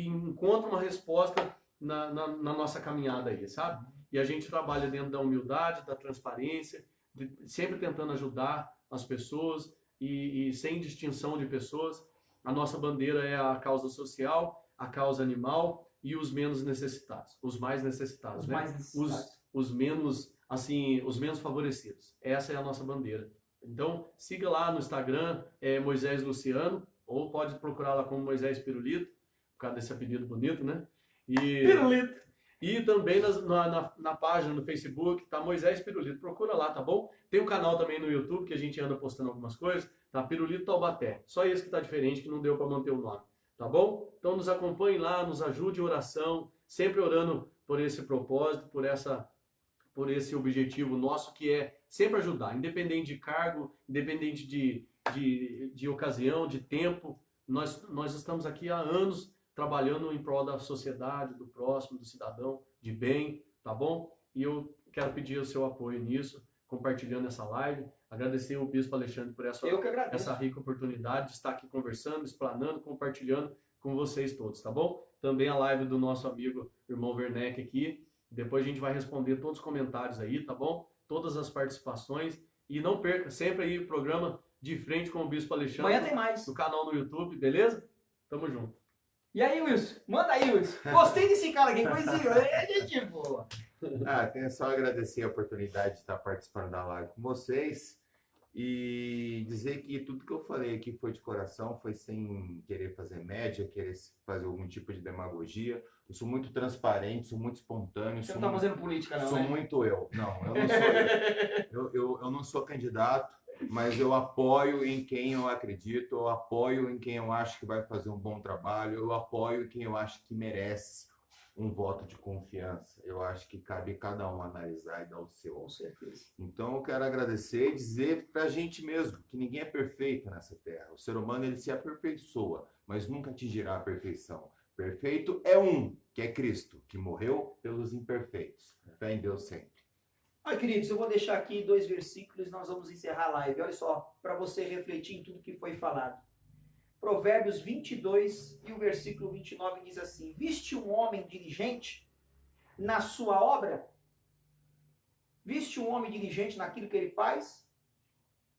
[SPEAKER 2] encontram uma resposta na nossa caminhada aí, sabe? E a gente trabalha dentro da humildade, da transparência, sempre tentando ajudar as pessoas e sem distinção de pessoas. A nossa bandeira é a causa social, a causa animal e os menos necessitados, os mais necessitados,
[SPEAKER 1] Os
[SPEAKER 2] né?
[SPEAKER 1] mais necessitados.
[SPEAKER 2] Os menos, assim, os menos favorecidos. Essa é a nossa bandeira. Então, siga lá no Instagram, Moisés Luciano, ou pode procurar lá como Moisés Pirulito, por causa desse apelido bonito, né?
[SPEAKER 1] Pirulito.
[SPEAKER 2] E também na página no Facebook, tá Moisés Pirulito. Procura lá, tá bom? Tem um canal também no YouTube que a gente anda postando algumas coisas, tá? Pirulito Taubaté. Só esse que tá diferente, que não deu para manter o nome, tá bom? Então nos acompanhe lá, nos ajude em oração, sempre orando por esse propósito, por esse objetivo nosso, que é sempre ajudar, independente de cargo, independente de ocasião, de tempo. Nós estamos aqui há anos trabalhando em prol da sociedade, do próximo, do cidadão, de bem, tá bom? E eu quero pedir o seu apoio nisso, compartilhando essa live. Agradecer ao Bispo Alexandre por essa rica oportunidade de estar aqui conversando, explanando, compartilhando com vocês todos, tá bom? Também a live do nosso amigo irmão Werneck aqui, Depois a gente vai responder todos os comentários aí, tá bom? Todas as participações. E não perca sempre aí o programa De Frente com o Bispo Alexandre.
[SPEAKER 1] Amanhã tem mais.
[SPEAKER 2] No canal no YouTube, beleza? Tamo junto.
[SPEAKER 1] E aí, Wilson? Manda aí, Wilson. Gostei desse cara aqui, coisinho. É gente boa.
[SPEAKER 3] Tenho só agradecer a oportunidade de estar participando da live com vocês e dizer que tudo que eu falei aqui foi de coração, foi sem querer fazer média, querer fazer algum tipo de demagogia. Eu sou muito transparente, sou muito espontâneo.
[SPEAKER 1] Você não tá fazendo política, não,
[SPEAKER 3] Sou
[SPEAKER 1] né?
[SPEAKER 3] muito eu. Não, eu não sou eu. Eu não sou candidato, mas eu apoio em quem eu acredito, eu apoio em quem eu acho que vai fazer um bom trabalho, eu apoio em quem eu acho que merece um voto de confiança. Eu acho que cabe cada um analisar e dar o seu.
[SPEAKER 1] Com certeza.
[SPEAKER 3] Então eu quero agradecer e dizer pra gente mesmo que ninguém é perfeito nessa terra. O ser humano ele se aperfeiçoa, mas nunca atingirá a perfeição. Perfeito é um, que é Cristo, que morreu pelos imperfeitos. Fé em Deus sempre.
[SPEAKER 1] Ai, queridos, eu vou deixar aqui 2 versículos e nós vamos encerrar a live. Olha só, para você refletir em tudo que foi falado. Provérbios 22 e o versículo 29 diz assim: viste um homem diligente na sua obra? Viste um homem diligente naquilo que ele faz?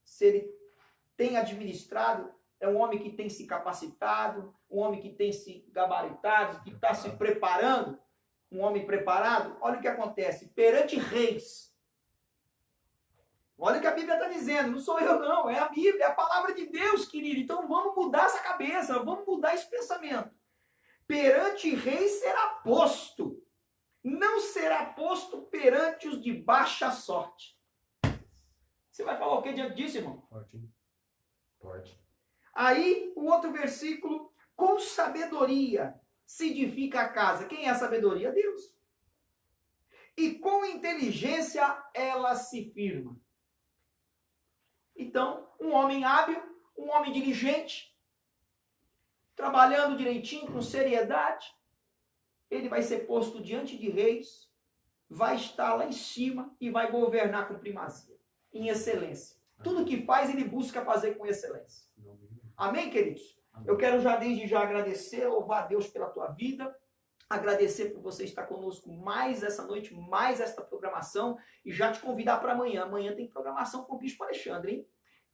[SPEAKER 1] Se ele tem administrado, é um homem que tem se capacitado, um homem que tem se gabaritado, que está se preparando, um homem preparado. Olha o que acontece, perante reis. Olha o que a Bíblia está dizendo, não sou eu não, é a Bíblia, é a palavra de Deus, querido. Então vamos mudar essa cabeça, vamos mudar esse pensamento. Perante reis será posto, não será posto perante os de baixa sorte. Você vai falar o que diante disso, irmão?
[SPEAKER 2] Forte, hein?
[SPEAKER 3] Pode.
[SPEAKER 1] Aí, o outro versículo, com sabedoria se edifica a casa. Quem é a sabedoria? Deus. E com inteligência ela se firma. Então, um homem hábil, um homem diligente, trabalhando direitinho, com seriedade, ele vai ser posto diante de reis, vai estar lá em cima e vai governar com primazia, em excelência. Tudo que faz, ele busca fazer com excelência. Amém, queridos? Eu quero já desde já agradecer, louvar a Deus pela tua vida, agradecer por você estar conosco mais essa noite, mais esta programação, e já te convidar para amanhã. Amanhã tem programação com o Bispo Alexandre, hein?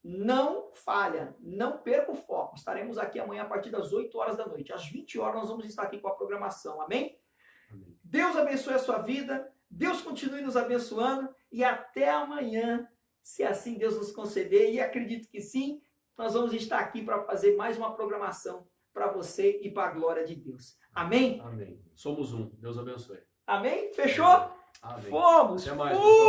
[SPEAKER 1] Não falha, não perca o foco. Estaremos aqui amanhã a partir das 8 horas da noite. Às 20 horas nós vamos estar aqui com a programação. Amém?
[SPEAKER 2] Amém.
[SPEAKER 1] Deus abençoe a sua vida, Deus continue nos abençoando, e até amanhã, se assim Deus nos conceder, e acredito que sim, nós vamos estar aqui para fazer mais uma programação para você e para a glória de Deus. Amém?
[SPEAKER 2] Amém. Somos um. Deus abençoe.
[SPEAKER 1] Amém? Fechou?
[SPEAKER 2] Amém.
[SPEAKER 1] Fomos!
[SPEAKER 2] Até mais,
[SPEAKER 1] Fui!
[SPEAKER 2] pessoal.